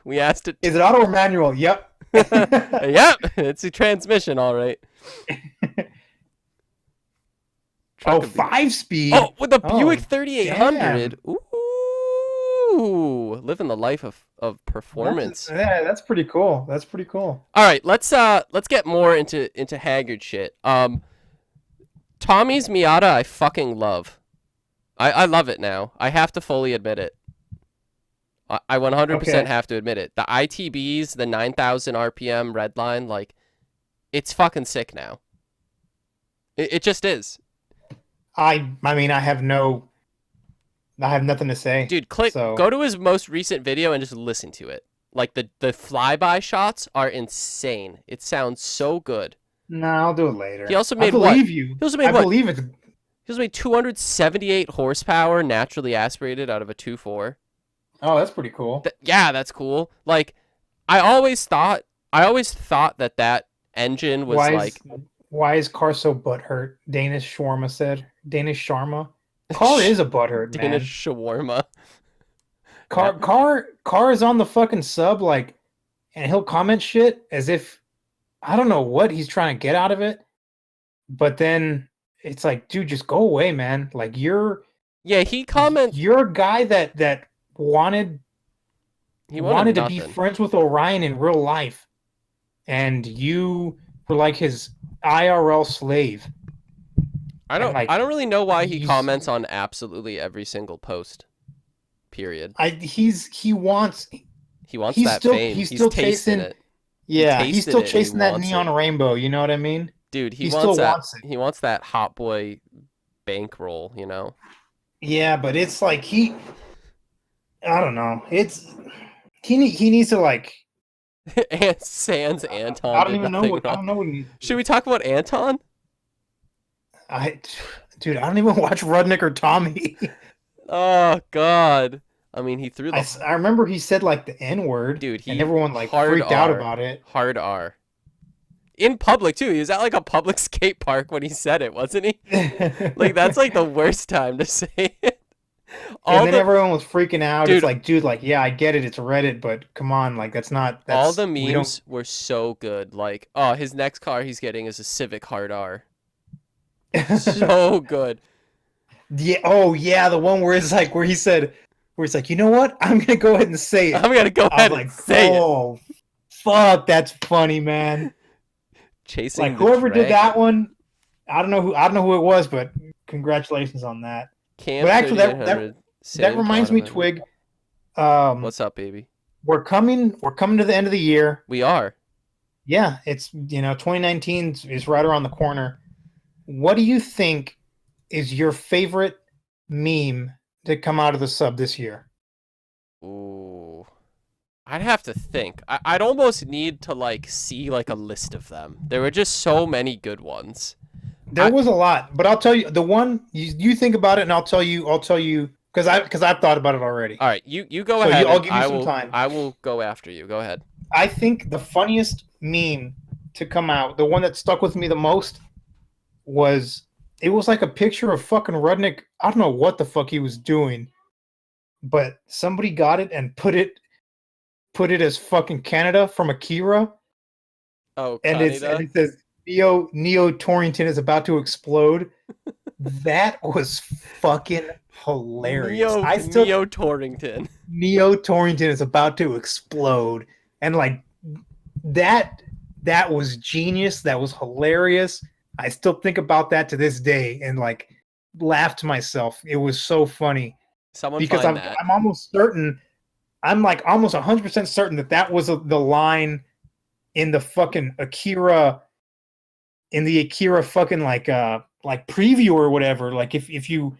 Speaker 1: we asked it.
Speaker 2: Is it auto or manual? Yep.
Speaker 1: Yep, it's a transmission, all right.
Speaker 2: Oh,
Speaker 1: Truck of the
Speaker 2: 5-speed.
Speaker 1: Oh, with the
Speaker 2: Oh,
Speaker 1: Buick 3800.
Speaker 2: damn.
Speaker 1: Ooh, living the life of performance.
Speaker 2: That's pretty cool. That's pretty cool.
Speaker 1: All right, let's get more into Haggard shit. Tommy's Miata I fucking love. I love it now. I have to fully admit it. I 100%
Speaker 2: Okay.
Speaker 1: have to admit it. The ITBs, the 9,000 RPM redline, like, it's fucking sick now. It just is.
Speaker 2: I mean, I have nothing to say.
Speaker 1: Dude, go to his most recent video and just listen to it. Like, the flyby shots are insane. It sounds so good.
Speaker 2: No, I'll do it later.
Speaker 1: He also
Speaker 2: I
Speaker 1: made
Speaker 2: believe you.
Speaker 1: He also made
Speaker 2: I
Speaker 1: what?
Speaker 2: believe it.
Speaker 1: He also made 278 horsepower naturally aspirated out of a 2.4.
Speaker 2: Oh, that's pretty cool.
Speaker 1: Yeah, that's cool. Like, I always thought that engine was
Speaker 2: Why is car so butthurt? Danish shawarma said. Danish shawarma. Car is a butthurt, man.
Speaker 1: Danish shawarma.
Speaker 2: Car is on the fucking sub, like, and he'll comment shit as if I don't know what he's trying to get out of it. But then it's like, dude, just go away, man. Like you're
Speaker 1: he comments.
Speaker 2: You're a guy that wanted to be friends with Orion in real life, and you were like his IRL slave.
Speaker 1: I don't really know why he comments on absolutely every single post. Period.
Speaker 2: He wants
Speaker 1: that fame. He's still tasting it.
Speaker 2: Yeah, he's still chasing that neon rainbow. You know what I mean?
Speaker 1: Dude, he wants it. He wants that hot boy bankroll. You know.
Speaker 2: Yeah, but it's like I don't know. He needs to like.
Speaker 1: Sans Anton.
Speaker 2: I don't even know what. I don't know what.
Speaker 1: Should we talk about Anton?
Speaker 2: Dude, I don't even watch Rudnick or Tommy.
Speaker 1: Oh God. I mean, he threw the.
Speaker 2: I remember he said like the N word,
Speaker 1: dude.
Speaker 2: And everyone like freaked out about it.
Speaker 1: Hard R. In public too. He was at like a public skate park when he said it, wasn't he? Like that's like the worst time to say it.
Speaker 2: And then everyone was freaking out. Dude, it's like, dude, like, yeah, I get it. It's Reddit, but come on, like,
Speaker 1: all the memes were so good. Like, oh, his next car he's getting is a Civic Hard R. So good.
Speaker 2: Yeah. Oh, yeah. The one where it's like, where he's like, you know what? I'm gonna go ahead and say it.
Speaker 1: I'm gonna go ahead and say it. Oh,
Speaker 2: fuck, that's funny, man.
Speaker 1: Chasing
Speaker 2: like whoever did that one, I don't know who it was, but congratulations on that. But actually, that reminds me, Twig.
Speaker 1: What's up, baby?
Speaker 2: We're coming to the end of the year.
Speaker 1: We are.
Speaker 2: Yeah, it's 2019 is right around the corner. What do you think is your favorite meme to come out of the sub this year?
Speaker 1: Ooh, I'd have to think. I'd almost need to like see like a list of them. There were just so many good ones.
Speaker 2: There was a lot, but I'll tell you the one you think about it, and I'll tell you because I've thought about it already.
Speaker 1: All right, you go ahead.
Speaker 2: I'll give you some time.
Speaker 1: I will go after you. Go ahead.
Speaker 2: I think the funniest meme to come out, the one that stuck with me the most, was like a picture of fucking Rudnick. I don't know what the fuck he was doing, but somebody got it and put it as fucking Canada from Akira.
Speaker 1: Oh,
Speaker 2: and it says Neo Torrington is about to explode. That was fucking hilarious.
Speaker 1: Neo Torrington.
Speaker 2: Neo Torrington is about to explode. And like that was genius. That was hilarious. I still think about that to this day and like laugh to myself. It was so funny.
Speaker 1: Because
Speaker 2: I'm almost certain. I'm like almost 100% certain that was the line in the fucking Akira. In the Akira fucking like preview or whatever, like if you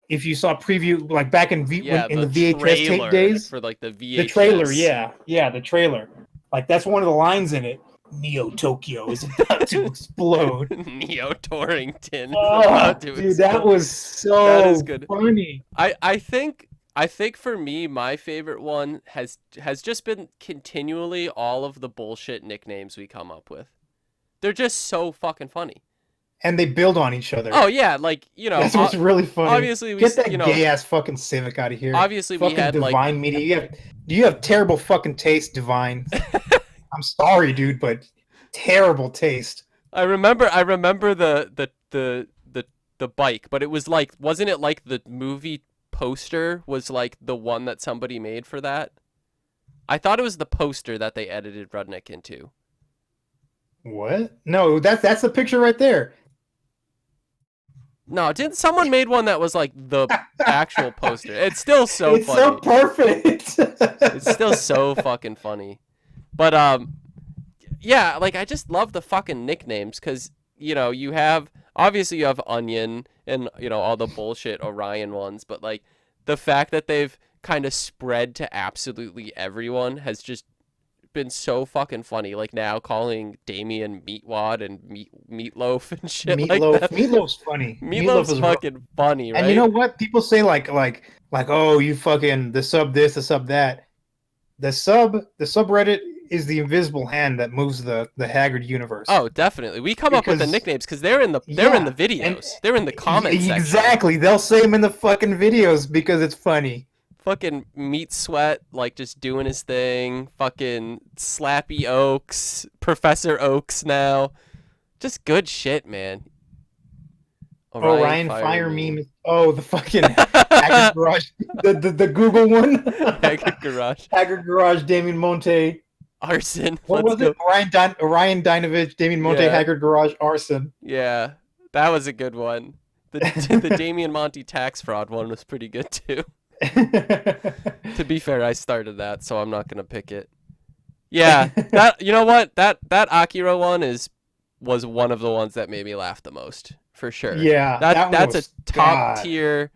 Speaker 2: if you saw preview like back in in the VHS tape days
Speaker 1: for like the VHS.
Speaker 2: The trailer, yeah, the trailer. Like that's one of the lines in it. Neo Tokyo is about to explode.
Speaker 1: Neo Torrington is
Speaker 2: Oh,
Speaker 1: about to
Speaker 2: dude,
Speaker 1: explode.
Speaker 2: that was so
Speaker 1: That is good.
Speaker 2: funny.
Speaker 1: I think for me, my favorite one has just been continually all of the bullshit nicknames we come up with. They're just so fucking funny.
Speaker 2: And they build on each other.
Speaker 1: Oh yeah, like
Speaker 2: that's what's really funny.
Speaker 1: Obviously,
Speaker 2: get that gay ass fucking Civic out of here.
Speaker 1: Obviously,
Speaker 2: fucking
Speaker 1: we had
Speaker 2: Divine Media. You have terrible fucking taste, Divine. I'm sorry, dude, but terrible taste.
Speaker 1: I remember the bike, but it was like, wasn't it like the movie poster was like the one that somebody made for that? I thought it was the poster that they edited Rudnick into.
Speaker 2: What? No, that's the picture right there.
Speaker 1: No, didn't someone made one that was like the actual poster? It's still so funny.
Speaker 2: It's so perfect.
Speaker 1: It's still so fucking funny. But yeah, like I just love the fucking nicknames because you have Onion and all the bullshit Orion ones, but like the fact that they've kind of spread to absolutely everyone has just been so fucking funny. Like now calling Damien Meatwad and Meatloaf and shit like that.
Speaker 2: Meatloaf's funny.
Speaker 1: Meatloaf's fucking funny, right?
Speaker 2: And you know what? People say like oh, you fucking the sub this, the sub that. The subreddit is the invisible hand that moves the Haggard universe.
Speaker 1: Oh, definitely. We come up with the nicknames because they're in the videos. They're in the comments section.
Speaker 2: Exactly. They'll say them in the fucking videos because it's funny.
Speaker 1: Fucking Meat Sweat, like just doing his thing. Fucking Slappy Oaks, Professor Oaks now. Just good shit, man.
Speaker 2: Orion Fire meme. Oh, the fucking Haggard Garage. The Google one.
Speaker 1: Haggard Garage.
Speaker 2: Haggard Garage, Damien Monte.
Speaker 1: Arson.
Speaker 2: What was it? Orion Dinovich, Damien Monte, Haggard Garage, Arson.
Speaker 1: Yeah, that was a good one. The Damien Monte tax fraud one was pretty good too. To be fair, I started that, so I'm not gonna pick it. Yeah, that you know what that Akira one was one of the ones that made me laugh the most for sure.
Speaker 2: Yeah,
Speaker 1: that's a top tier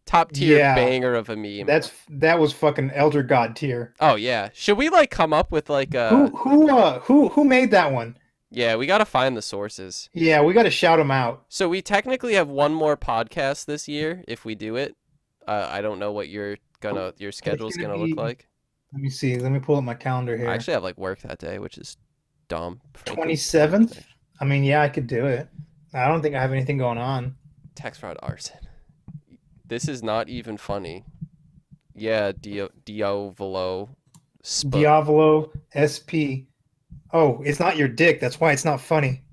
Speaker 1: banger of a meme.
Speaker 2: That was fucking Elder God tier.
Speaker 1: Oh yeah, should we like come up with like a
Speaker 2: who made that one?
Speaker 1: Yeah, we gotta find the sources.
Speaker 2: Yeah, we gotta shout them out.
Speaker 1: So we technically have one more podcast this year if we do it. I don't know what your schedule's gonna look like.
Speaker 2: Let me see. Let me pull up my calendar here.
Speaker 1: I actually have like work that day, which is dumb.
Speaker 2: 27th. I mean, yeah, I could do it. I don't think I have anything going on.
Speaker 1: Tax fraud arson. This is not even funny. Yeah, Diavolo.
Speaker 2: Diavolo SP. Oh, it's not your dick. That's why it's not funny.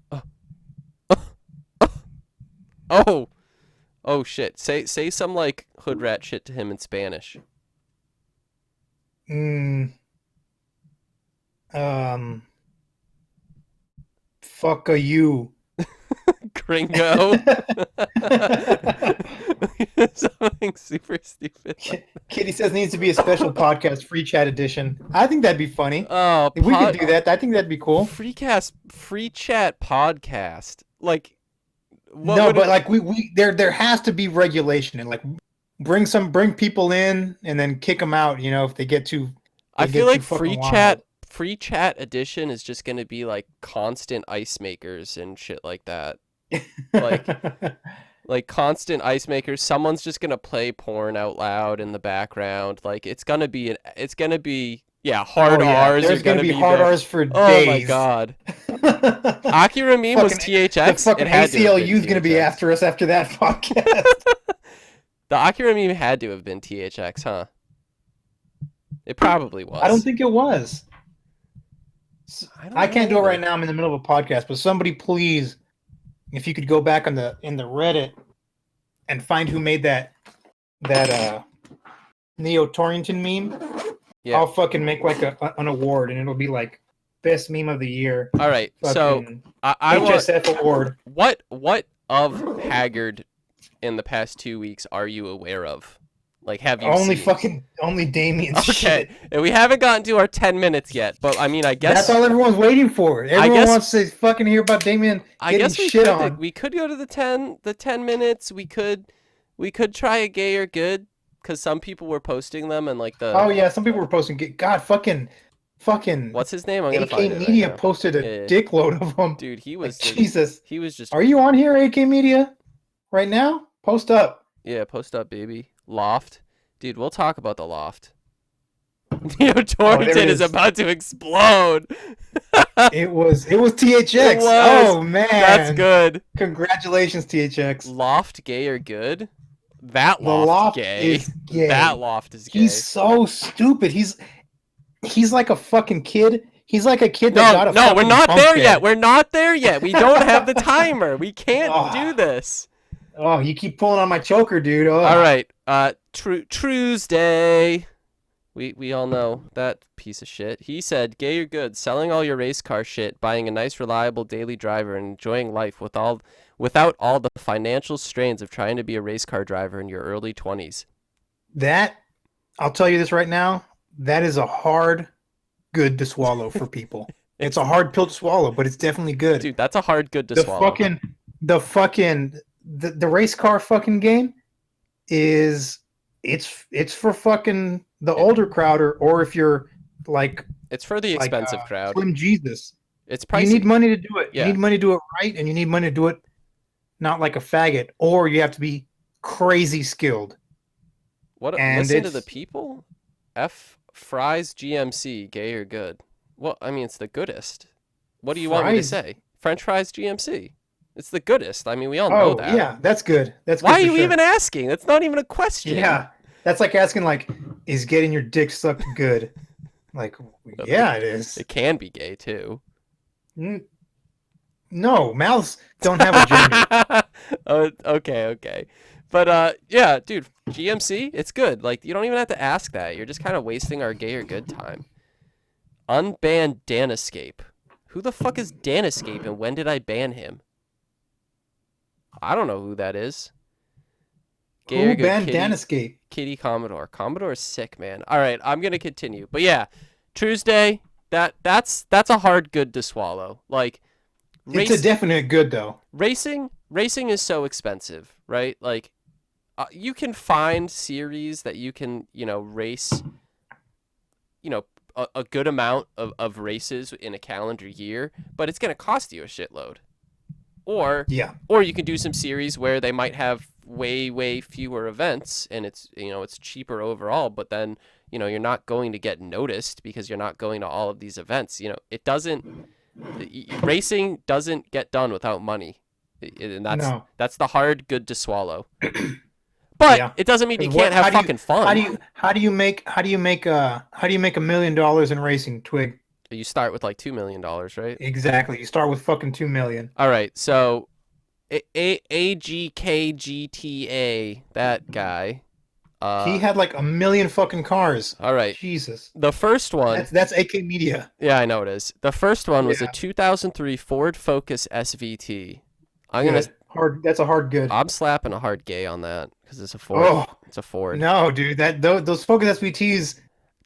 Speaker 1: Oh shit. Say some like hood rat shit to him in Spanish.
Speaker 2: Fuck a you.
Speaker 1: Gringo. Something super stupid.
Speaker 2: Kitty says needs to be a special podcast, free chat edition. I think that'd be funny.
Speaker 1: Oh,
Speaker 2: if we could do that, I think that'd be cool.
Speaker 1: Free chat podcast. Like
Speaker 2: like there has to be regulation and like bring people in and then kick them out, if they get too
Speaker 1: I feel like free chat edition is just going to be like constant ice makers and shit like that. Like constant ice makers. Someone's just going to play porn out loud in the background. Like it's going to be hard R's.
Speaker 2: There's going to be hard R's for days.
Speaker 1: Oh my god. Akira meme was THX.
Speaker 2: The fucking ACLU is going to be after us after that podcast.
Speaker 1: The Akira meme had to have been THX, huh? It probably was.
Speaker 2: I don't think it was. I can't do it right now. I'm in the middle of a podcast, but somebody please, if you could go back in the Reddit and find who made that Neo Torrington meme. Yeah. I'll fucking make like an award, and it'll be like best meme of the year.
Speaker 1: All right, so I
Speaker 2: HSF award.
Speaker 1: What of Haggard in the past 2 weeks are you aware of? Like, have you
Speaker 2: only Damien's shit.
Speaker 1: And we haven't gotten to our 10 minutes yet, but I mean, I guess
Speaker 2: that's all everyone's waiting for. Everyone wants to fucking hear about Damien getting shit on.
Speaker 1: We could go to the 10 minutes. We could We could try a gay or good, because some people were posting them and like
Speaker 2: Oh
Speaker 1: the
Speaker 2: yeah, some people were posting. God, fucking
Speaker 1: what's his name? I'm gonna
Speaker 2: AK
Speaker 1: find it right
Speaker 2: Media
Speaker 1: now.
Speaker 2: posted a
Speaker 1: Yeah,
Speaker 2: dickload of them.
Speaker 1: dude,
Speaker 2: Like Jesus,
Speaker 1: he was just
Speaker 2: are you on here, AK Media, right now? Post up.
Speaker 1: yeah, post up, baby. Loft, dude. We'll talk about the loft. Neo
Speaker 2: Oh, there
Speaker 1: Torrington
Speaker 2: it
Speaker 1: is
Speaker 2: is.
Speaker 1: about to explode.
Speaker 2: It was
Speaker 1: It
Speaker 2: THX.
Speaker 1: was.
Speaker 2: Oh
Speaker 1: That's
Speaker 2: man,
Speaker 1: good.
Speaker 2: congratulations THX.
Speaker 1: Loft, gay or good? That
Speaker 2: The
Speaker 1: loft,
Speaker 2: Loft
Speaker 1: gay.
Speaker 2: is
Speaker 1: That
Speaker 2: gay.
Speaker 1: loft is
Speaker 2: He's
Speaker 1: gay.
Speaker 2: so stupid. He's like a fucking kid. He's like a kid that
Speaker 1: No,
Speaker 2: got a
Speaker 1: no, we're
Speaker 2: fucking
Speaker 1: not
Speaker 2: bunk
Speaker 1: there yet.
Speaker 2: bed.
Speaker 1: We're not there yet. We don't have the timer. We can't
Speaker 2: Oh,
Speaker 1: do this.
Speaker 2: oh, you keep pulling on my choker, dude.
Speaker 1: All
Speaker 2: Oh.
Speaker 1: right. Tuesday. We all know that piece of shit. He said, "Gay or good, selling all your race car shit, buying a nice reliable daily driver, and enjoying life without all the financial strains of trying to be a race car driver in your early 20s."
Speaker 2: That, I'll tell you this right now, that is a hard good to swallow for people. It's a hard pill to swallow, but it's definitely good.
Speaker 1: Dude, that's a hard good to
Speaker 2: The
Speaker 1: swallow.
Speaker 2: fucking the fucking the race car fucking game is it's for fucking the older crowd, or if you're like
Speaker 1: It's for the expensive crowd.
Speaker 2: Slim Jesus.
Speaker 1: It's
Speaker 2: You need
Speaker 1: pricey.
Speaker 2: money to do it. You
Speaker 1: Yeah.
Speaker 2: need money to do it right, and you need money to do it not like a faggot, or you have to be crazy skilled.
Speaker 1: What?
Speaker 2: And
Speaker 1: Listen to the
Speaker 2: it's
Speaker 1: people. F fries GMC, gay or good? Well, I mean, it's the goodest. What do you want me to
Speaker 2: fries.
Speaker 1: say? French fries GMC. It's the goodest. I mean, we all know
Speaker 2: Oh
Speaker 1: that.
Speaker 2: yeah, that's good. That's
Speaker 1: Why are
Speaker 2: good for
Speaker 1: you
Speaker 2: sure.
Speaker 1: even asking? That's not even a question.
Speaker 2: Yeah, that's like asking like, is getting your dick sucked good? Like, yeah, it is.
Speaker 1: It can be gay too.
Speaker 2: Mm, No, mouths don't have a gender.
Speaker 1: Oh, okay. But yeah, dude, GMC, it's good. Like, you don't even have to ask that. You're just kind of wasting our gay or good time. Unban Danescape. Who the fuck is Danescape, and when did I ban him? I don't know who that is. Gay or
Speaker 2: Who
Speaker 1: good,
Speaker 2: banned
Speaker 1: Kitty,
Speaker 2: Danescape?
Speaker 1: Kitty Commodore. Commodore's sick, man. All right, I'm gonna continue. But yeah, Tuesday. That's a hard good to swallow. Like,
Speaker 2: It's a definite good though.
Speaker 1: racing is so expensive, right? Like, you can find series that you can race, a good amount of races in a calendar year, but it's gonna cost you a shitload. Or
Speaker 2: Yeah.
Speaker 1: you can do some series where they might have way fewer events, and it's cheaper overall, but then you're not going to get noticed because you're not going to all of these events. It doesn't racing doesn't get done without money, and
Speaker 2: No.
Speaker 1: that's the hard good to swallow. But
Speaker 2: Yeah.
Speaker 1: it doesn't mean you
Speaker 2: 'Cause
Speaker 1: can't have
Speaker 2: how do you-
Speaker 1: fucking fun.
Speaker 2: How do you make $1 million in racing, Twig?
Speaker 1: You start with like $2 million, right?
Speaker 2: Exactly. You start with fucking 2 million.
Speaker 1: All right, so AGKGTA, that guy.
Speaker 2: He had like 1 million fucking cars.
Speaker 1: All right,
Speaker 2: Jesus.
Speaker 1: the first one.
Speaker 2: That's AK Media.
Speaker 1: Yeah, I know it is. The first one was a
Speaker 2: Yeah.
Speaker 1: 2003 Ford Focus SVT.
Speaker 2: Good. Hard. That's a hard good.
Speaker 1: I'm slapping a hard gay on that because it's a Ford.
Speaker 2: Oh
Speaker 1: It's a Ford.
Speaker 2: no, dude. Those Focus SVTs,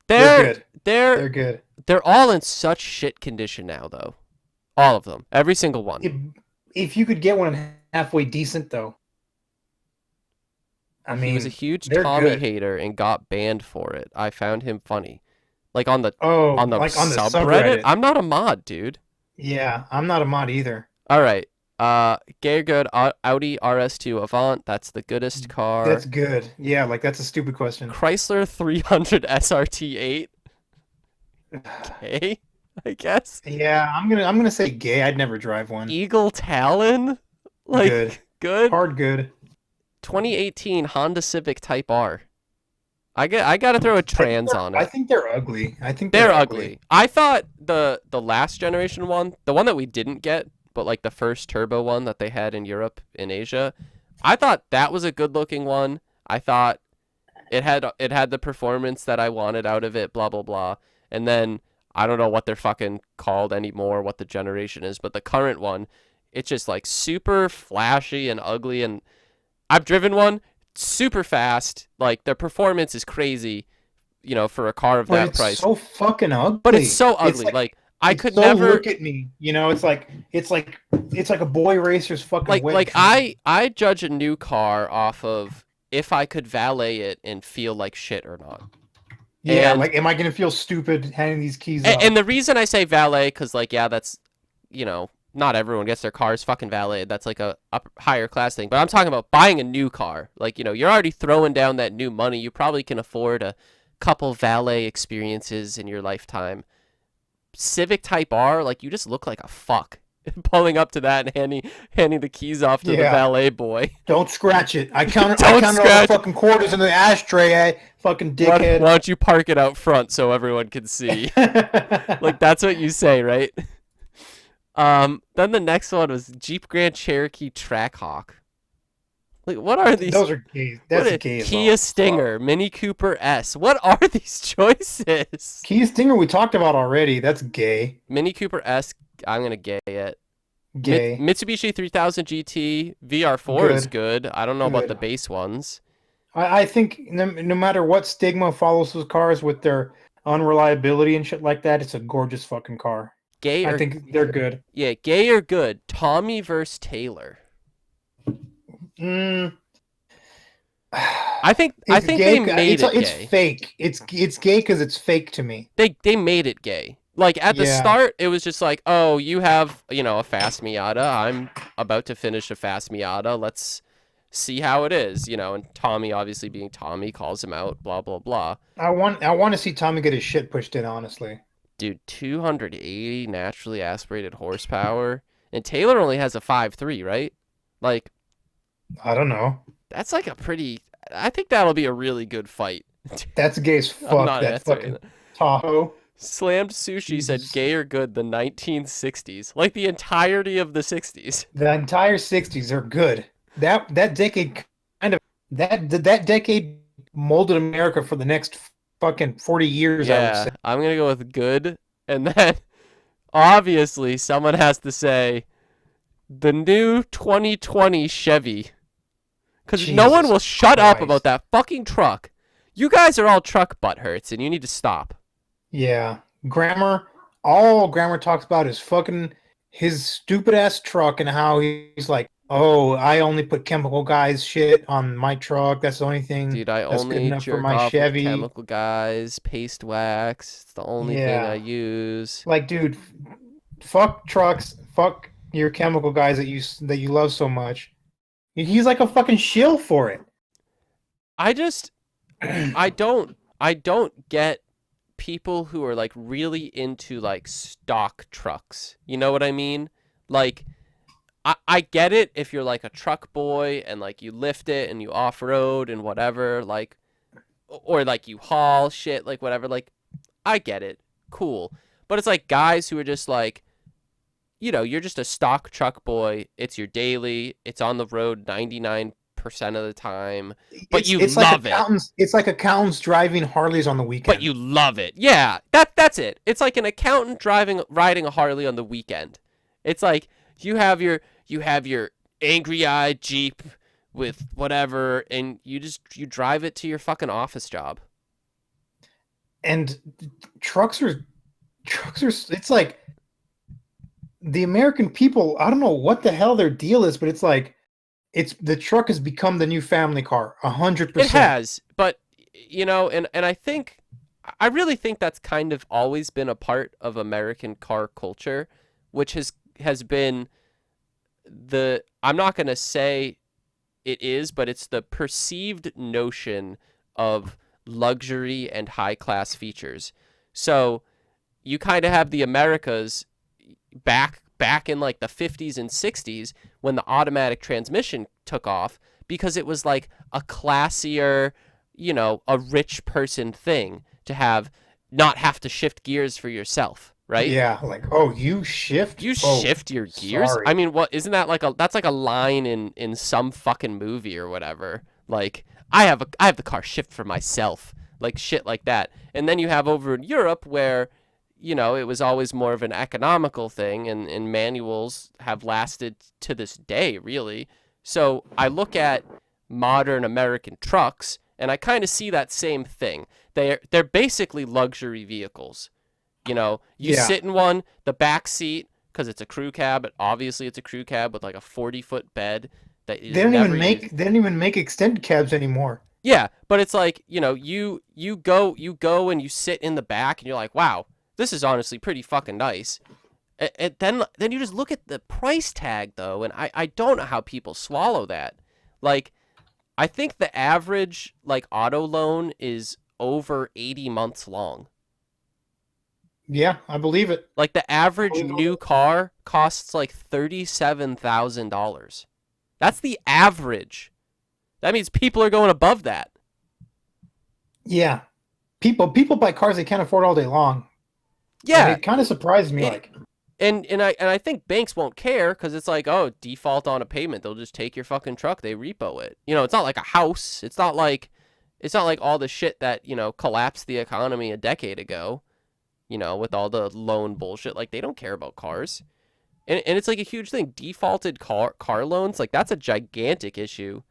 Speaker 1: They're
Speaker 2: good.
Speaker 1: they're
Speaker 2: They're good.
Speaker 1: they're all in such shit condition now, though. All of them, every single one.
Speaker 2: If you could get one halfway decent, though. I mean,
Speaker 1: He was a huge
Speaker 2: they're
Speaker 1: Tommy
Speaker 2: good.
Speaker 1: hater and got banned for it. I found him funny, like on the
Speaker 2: like on the
Speaker 1: subreddit.
Speaker 2: subreddit.
Speaker 1: I'm not a mod, dude.
Speaker 2: Yeah, I'm not a mod either.
Speaker 1: All right. Gay or good, Audi RS2 Avant. That's the goodest car.
Speaker 2: That's good. Yeah, like that's a stupid question.
Speaker 1: Chrysler 300 SRT8. Okay, I guess.
Speaker 2: Yeah, I'm gonna say gay. I'd never drive one.
Speaker 1: Eagle Talon. Like,
Speaker 2: Good.
Speaker 1: good.
Speaker 2: Hard good.
Speaker 1: 2018 Honda Civic Type R. I gotta throw a trans on it.
Speaker 2: I think they're ugly. I think
Speaker 1: They're ugly. I thought the last generation one, the one that we didn't get, but like the first turbo one that they had in Europe and Asia, I thought that was a good looking one. I thought it had the performance that I wanted out of it, blah blah blah. And then I don't know what they're fucking called anymore, what the generation is, but the current one, it's just like super flashy and ugly, and I've driven one, super fast, like their performance is crazy, for a car of that price.
Speaker 2: So fucking ugly.
Speaker 1: But it's so ugly. Like I could
Speaker 2: so
Speaker 1: never
Speaker 2: look at me. It's like a boy racer's fucking
Speaker 1: like
Speaker 2: wet
Speaker 1: like
Speaker 2: dream.
Speaker 1: I judge a new car off of if I could valet it and feel like shit or not.
Speaker 2: Yeah,
Speaker 1: And
Speaker 2: like, am I gonna feel stupid handing these keys
Speaker 1: and
Speaker 2: off?
Speaker 1: the reason I say valet, because like, yeah, that's, not everyone gets their cars fucking valeted. That's like a higher class thing. But I'm talking about buying a new car. Like, you're already throwing down that new money. You probably can afford a couple valet experiences in your lifetime. Civic Type R, like, you just look like a fuck pulling up to that and handing the keys off to the
Speaker 2: Yeah.
Speaker 1: valet boy.
Speaker 2: Don't scratch it. I counted. I
Speaker 1: Don't
Speaker 2: counted all the
Speaker 1: scratch.
Speaker 2: fucking quarters in the ashtray. Fucking
Speaker 1: Why
Speaker 2: dickhead.
Speaker 1: don't you park it out front so everyone can see? Like, that's what you say, right? Then the next one was Jeep Grand Cherokee Trackhawk. Like, what are these?
Speaker 2: Those are gay.
Speaker 1: What
Speaker 2: That's
Speaker 1: a
Speaker 2: gay as
Speaker 1: Kia
Speaker 2: all
Speaker 1: Stinger, Mini Cooper S. What are these choices?
Speaker 2: Kia Stinger we talked about already. That's gay.
Speaker 1: Mini Cooper S. I'm gonna gay it.
Speaker 2: Gay.
Speaker 1: Mitsubishi 3000 GT VR4 is
Speaker 2: Good.
Speaker 1: good. I don't know about the
Speaker 2: Good.
Speaker 1: base ones.
Speaker 2: I think no matter what stigma follows those cars with their unreliability and shit like that, it's a gorgeous fucking car.
Speaker 1: Gay
Speaker 2: I
Speaker 1: or
Speaker 2: think they're good.
Speaker 1: yeah, gay or good. Tommy versus Taylor.
Speaker 2: Mm.
Speaker 1: I think
Speaker 2: It's
Speaker 1: they
Speaker 2: gay.
Speaker 1: made it
Speaker 2: It's
Speaker 1: gay.
Speaker 2: fake. It's gay because it's fake to me.
Speaker 1: They made it gay. Like at the
Speaker 2: Yeah.
Speaker 1: start, it was just like, oh, you have a fast Miata. I'm about to finish a fast Miata. Let's see how it is, And Tommy, obviously being Tommy, calls him out. Blah blah blah.
Speaker 2: I want to see Tommy get his shit pushed in. Honestly.
Speaker 1: Dude, 280 naturally aspirated horsepower, and Taylor only has a 5.3, right? Like
Speaker 2: I don't know.
Speaker 1: that's like a pretty. I think that'll be a really good fight.
Speaker 2: That's gay as
Speaker 1: I'm
Speaker 2: fuck.
Speaker 1: not
Speaker 2: That
Speaker 1: answering
Speaker 2: fucking
Speaker 1: that.
Speaker 2: Tahoe.
Speaker 1: Slammed Sushi said
Speaker 2: Jesus.
Speaker 1: gay or good the 1960s. Like the entirety of the 60s.
Speaker 2: The entire '60s are good. That decade kind of that decade molded America for the next fucking 40 years. I would say.
Speaker 1: Yeah, I'm going to go with good. And then obviously someone has to say the new 2020 Chevy. Because no one
Speaker 2: Jesus
Speaker 1: will shut up about
Speaker 2: Christ.
Speaker 1: that fucking truck. You guys are all truck butthurts and you need to stop.
Speaker 2: Yeah, Grammar. All Grammar talks about is fucking his stupid ass truck and how he's like, oh, I only put chemical guys shit on my truck. That's the only thing
Speaker 1: Dude, I
Speaker 2: that's good
Speaker 1: only
Speaker 2: enough for
Speaker 1: jerk
Speaker 2: my
Speaker 1: off with
Speaker 2: Chevy.
Speaker 1: chemical guys, paste wax. It's the only thing I
Speaker 2: Yeah,
Speaker 1: use.
Speaker 2: like, dude, fuck trucks. Fuck your chemical guys that you love so much. He's like a fucking shill for it.
Speaker 1: I just I don't get people who are like really into like stock trucks. You know what I mean? Like I get it if you're like a truck boy and like you lift it and you off road and whatever, like or like you haul shit, like whatever, like I get it. Cool. But it's like guys who are just like, you're just a stock truck boy. It's your daily, it's on the road 99% of the time, but you
Speaker 2: It's like
Speaker 1: love it.
Speaker 2: accountants. It's like accountants driving Harleys on the weekend.
Speaker 1: But you love it. Yeah, that's it. It's like an accountant riding a Harley on the weekend. It's like you have your angry-eyed Jeep with whatever and you drive it to your fucking office job.
Speaker 2: And trucks are it's like the American people, I don't know what the hell their deal is, but it's like it's the truck has become the new family car, 100%.
Speaker 1: It has, but and I really think that's kind of always been a part of American car culture, which has been I'm not going to say it is, but it's the perceived notion of luxury and high class features. So you kind of have the Americas back in like the 50s and 60s when the automatic transmission took off because it was like a classier, a rich person thing to not have to shift gears for yourself, right?
Speaker 2: Yeah, like, oh, you shift?
Speaker 1: You
Speaker 2: Oh,
Speaker 1: shift your gears?
Speaker 2: sorry.
Speaker 1: I mean, what isn't that that's like a line in some fucking movie or whatever. Like, I have the car shift for myself. Like shit like that. And then you have over in Europe where it was always more of an economical thing, and manuals have lasted to this day, really. So I look at modern American trucks, and I kind of see that same thing. They're basically luxury vehicles. You
Speaker 2: Yeah.
Speaker 1: sit in one, the back seat, because it's a crew cab. Obviously, it's a crew cab with like a 40-foot bed. that you
Speaker 2: They
Speaker 1: just
Speaker 2: don't
Speaker 1: never
Speaker 2: even
Speaker 1: use.
Speaker 2: make extended cabs anymore.
Speaker 1: Yeah, but it's like, you go and you sit in the back and you're like, wow, this is honestly pretty fucking nice. And then you just look at the price tag though, and I don't know how people swallow that. Like, I think the average like auto loan is over 80 months long.
Speaker 2: Yeah, I believe it.
Speaker 1: Like the
Speaker 2: I
Speaker 1: average
Speaker 2: believe
Speaker 1: new
Speaker 2: it.
Speaker 1: car costs like $37,000. That's the average. That means people are going above that.
Speaker 2: Yeah, people buy cars they can't afford all day long, and
Speaker 1: Yeah,
Speaker 2: it kind of surprised me.
Speaker 1: it
Speaker 2: Like,
Speaker 1: and I think banks won't care because it's like, oh, default on a payment, they'll just take your fucking truck, they repo it. It's not like a house. It's not like all the shit that collapsed the economy a decade ago. With all the loan bullshit, like they don't care about cars, and it's like a huge thing. Defaulted car loans, like that's a gigantic issue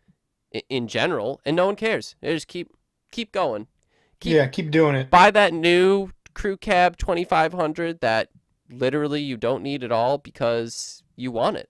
Speaker 1: in general, and no one cares. They just keep going, keep
Speaker 2: yeah, keep doing it.
Speaker 1: buy that new crew cab 2500 that literally you don't need at all because you want it.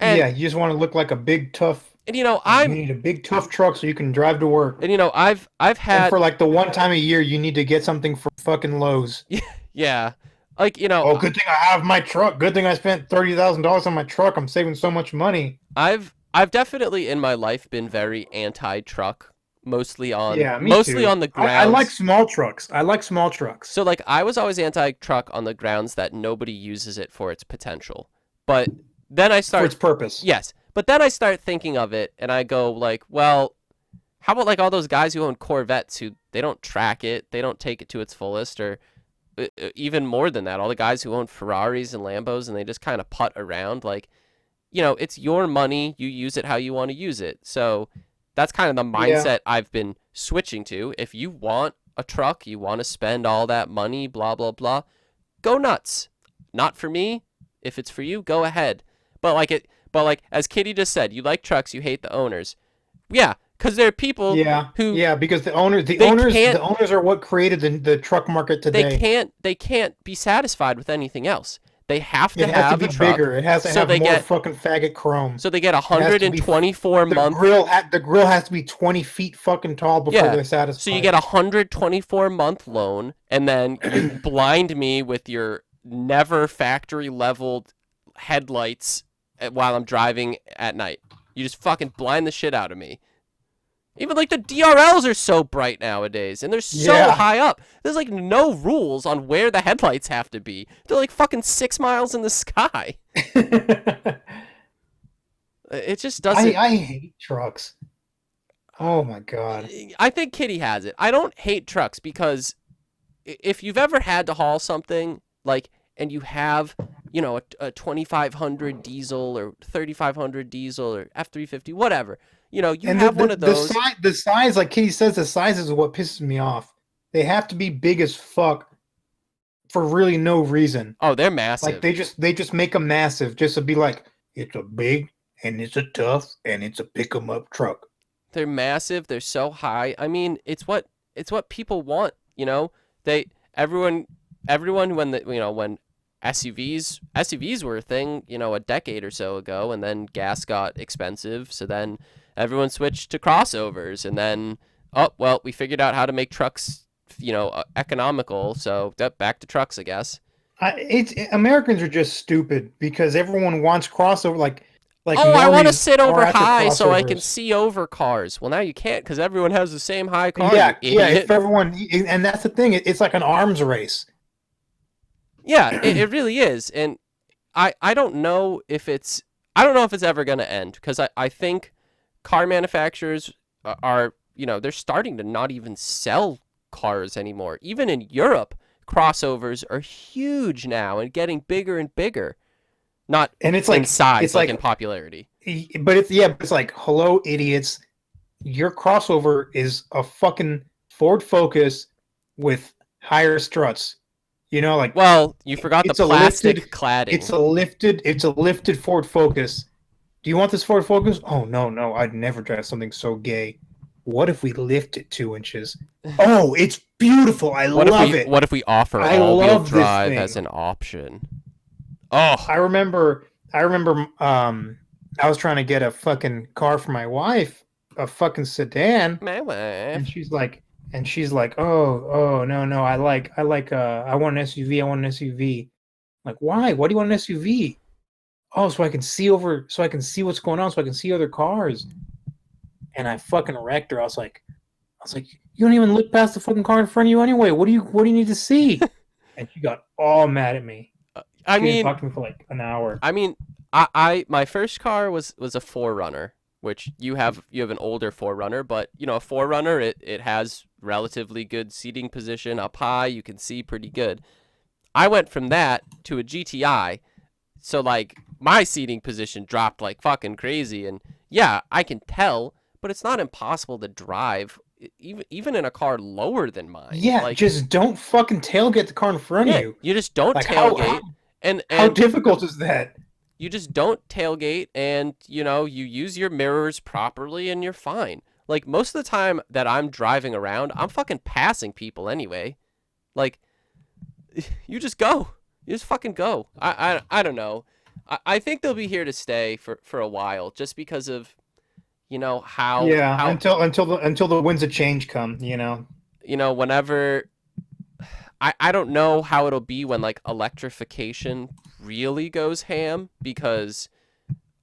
Speaker 2: Yeah,
Speaker 1: And
Speaker 2: you just want to look like a big tough.
Speaker 1: and
Speaker 2: You need a big tough truck so you can drive to work.
Speaker 1: I've
Speaker 2: And
Speaker 1: had
Speaker 2: for like the one time a year, you need to get something for fucking Lowe's.
Speaker 1: yeah, like
Speaker 2: Oh, good thing I have my truck. Good thing I spent $30,000 on my truck. I'm saving so much money.
Speaker 1: I've definitely in my life been very anti-truck, mostly on
Speaker 2: Yeah, me
Speaker 1: mostly
Speaker 2: too.
Speaker 1: on the
Speaker 2: I like
Speaker 1: grounds.
Speaker 2: small trucks. I like small trucks
Speaker 1: So like I was always anti-truck on the grounds that nobody uses it for its potential. But then I
Speaker 2: for
Speaker 1: start
Speaker 2: its purpose.
Speaker 1: yes, but then I start thinking of it and I go like, well, how about like all those guys who own Corvettes who they don't track it, they don't take it to its fullest, or even more than that, all the guys who own Ferraris and Lambos and they just kind of putt around. Like, it's your money, you use it how you want to use it. So that's kind of the
Speaker 2: Yeah,
Speaker 1: mindset I've been switching to. If you want a truck, you want to spend all that money, blah blah blah, go nuts. Not for me. If it's for you, go ahead. But like as Kitty just said, you like trucks, you hate the owners. Yeah, because there are people
Speaker 2: yeah,
Speaker 1: who
Speaker 2: yeah. Because
Speaker 1: they
Speaker 2: the
Speaker 1: can't
Speaker 2: owners are what created the truck market
Speaker 1: they
Speaker 2: today.
Speaker 1: can't they can't be satisfied with anything else. They have to
Speaker 2: It has to
Speaker 1: have a
Speaker 2: be
Speaker 1: truck,
Speaker 2: bigger. It has to
Speaker 1: so
Speaker 2: have
Speaker 1: they
Speaker 2: more
Speaker 1: get
Speaker 2: fucking faggot chrome.
Speaker 1: so they get
Speaker 2: It has to be
Speaker 1: 124 month.
Speaker 2: the grill has to be 20 feet fucking tall before
Speaker 1: Yeah.
Speaker 2: they're
Speaker 1: So you
Speaker 2: satisfied.
Speaker 1: get a 124-month loan, and then you blind me with your never factory leveled headlights while I'm driving at night. You just fucking blind the shit out of me. Even like the DRLs are so bright nowadays, and they're so
Speaker 2: Yeah.
Speaker 1: high up. There's like no rules on where the headlights have to be. They're like fucking 6 miles in the sky. It just doesn't.
Speaker 2: I hate trucks. Oh my god.
Speaker 1: I think Kitty has it. I don't hate trucks because if you've ever had to haul something like, and you have, a 2500 diesel or 3500 diesel or F350, whatever, you
Speaker 2: And
Speaker 1: have one of those.
Speaker 2: the size, like Katie says, the size is what pisses me off. They have to be big as fuck for really no reason.
Speaker 1: Oh, they're
Speaker 2: Like
Speaker 1: massive.
Speaker 2: they just make them massive just to be like, it's a big and it's a tough and it's a pick 'em up truck.
Speaker 1: They're massive. They're so high. I mean, it's what people want. They everyone when SUVs were a thing, a decade or so ago, and then gas got expensive, so then everyone switched to crossovers, and then oh well, we figured out how to make trucks, economical, so back to trucks, I guess.
Speaker 2: Americans are just stupid because everyone wants crossover like
Speaker 1: Oh, I want to
Speaker 2: normies
Speaker 1: sit
Speaker 2: are
Speaker 1: over
Speaker 2: after
Speaker 1: high so I can
Speaker 2: crossovers.
Speaker 1: see over cars. Well, now you can't because everyone has the same high car,
Speaker 2: Yeah,
Speaker 1: you
Speaker 2: yeah.
Speaker 1: idiot.
Speaker 2: If everyone, and that's the thing, it's like an arms race.
Speaker 1: Yeah, it really is. And I don't know if it's ever going to end because I think car manufacturers are, they're starting to not even sell cars anymore. Even in Europe, crossovers are huge now and getting bigger and bigger. Not
Speaker 2: And it's
Speaker 1: in
Speaker 2: like
Speaker 1: size,
Speaker 2: it's
Speaker 1: like
Speaker 2: like,
Speaker 1: in popularity.
Speaker 2: but it's like, hello, idiots. Your crossover is a fucking Ford Focus with higher struts. Like
Speaker 1: Well, you forgot the
Speaker 2: it's a
Speaker 1: plastic
Speaker 2: lifted,
Speaker 1: cladding.
Speaker 2: it's a lifted Ford Focus. Do you want this Ford Focus? Oh no, I'd never drive something so gay. What if we lift it 2 inches? Oh, it's beautiful. I love it.
Speaker 1: What if we offer
Speaker 2: I
Speaker 1: all-wheel
Speaker 2: love this
Speaker 1: drive
Speaker 2: thing.
Speaker 1: as an option? Oh,
Speaker 2: I remember I was trying to get a fucking car for my wife, a fucking sedan,
Speaker 1: My
Speaker 2: and
Speaker 1: wife.
Speaker 2: she's like, oh no, I want an SUV, I want an SUV. I'm like, why? Why do you want an SUV? Oh, so I can see so I can see what's going on, so I can see other cars. And I fucking wrecked her. I was like, you don't even look past the fucking car in front of you anyway. What do you need to see? And she got all mad at me.
Speaker 1: I
Speaker 2: She didn't
Speaker 1: mean,
Speaker 2: talk to me for like an hour.
Speaker 1: I mean, I my first car was a Forerunner, which you have an older Forerunner, but you know a Forerunner it has relatively good seating position up high. You can see pretty good. I went from that to a GTI, so like my seating position dropped like fucking crazy, and yeah, I can tell, but it's not impossible to drive even in a car lower than mine.
Speaker 2: Yeah,
Speaker 1: Like
Speaker 2: just don't fucking tailgate the car in front of
Speaker 1: yeah,
Speaker 2: you.
Speaker 1: you just don't
Speaker 2: Like
Speaker 1: tailgate, and
Speaker 2: how
Speaker 1: and
Speaker 2: difficult is that?
Speaker 1: you just don't tailgate, and you know you use your mirrors properly, and you're fine. Like most of the time that I'm driving around, I'm fucking passing people anyway. Like you just go. You just fucking go. I don't know. I think they'll be here to stay for a while just because of you know
Speaker 2: Yeah,
Speaker 1: how
Speaker 2: until the winds of change come, you know.
Speaker 1: you know whenever I don't know how it'll be when like electrification really goes ham because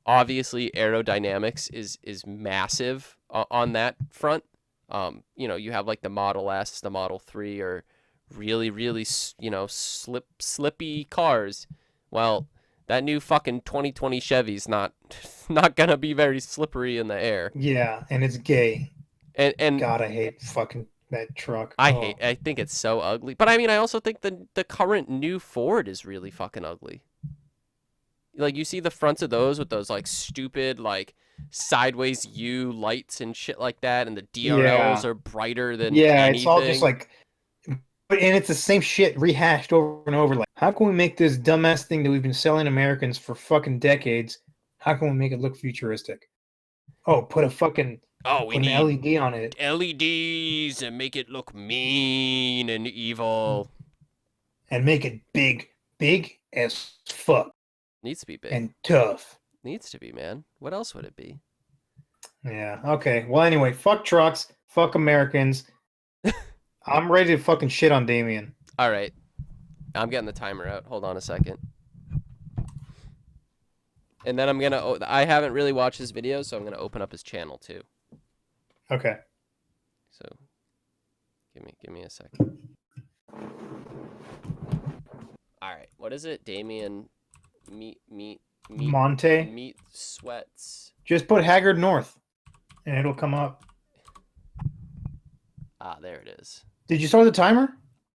Speaker 1: obviously aerodynamics is massive on that front. You know, you have like the Model S, the Model 3 or really you know slippy cars. Well, that new fucking 2020 Chevy's not not gonna be very slippery in the air.
Speaker 2: Yeah, and it's gay.
Speaker 1: And
Speaker 2: God, I hate fucking that truck.
Speaker 1: I hate.
Speaker 2: Oh.
Speaker 1: I think it's so ugly. But I mean, I also think the current new Ford is really fucking ugly. Like you see the fronts of those with those like stupid like sideways U lights and shit like that, and the DRLs
Speaker 2: Yeah.
Speaker 1: are brighter than
Speaker 2: Yeah, it's all just
Speaker 1: anything.
Speaker 2: like and it's the same shit rehashed over and over. Like, how can we make this dumbass thing that we've been selling Americans for fucking decades? How can we make it look futuristic? Oh,
Speaker 1: Oh, we
Speaker 2: put an
Speaker 1: need
Speaker 2: LED on it
Speaker 1: LEDs and make it look mean and evil.
Speaker 2: and make it big as fuck
Speaker 1: Needs to be big.
Speaker 2: and tough.
Speaker 1: Needs to be, man. What else would it be?
Speaker 2: Yeah. Okay. Well, anyway, fuck trucks, fuck Americans. I'm ready to fucking shit on Damien.
Speaker 1: All right. I'm getting the timer out. Hold on a second. And then I'm gonna. I haven't really watched his videos, so I'm gonna open up his channel too.
Speaker 2: Okay.
Speaker 1: So, give me a second. All right. What is it? Damien, meat,
Speaker 2: Monte.
Speaker 1: meat sweats.
Speaker 2: Just put Haggard North, and it'll come up.
Speaker 1: Ah, there it is.
Speaker 2: Did you start the timer?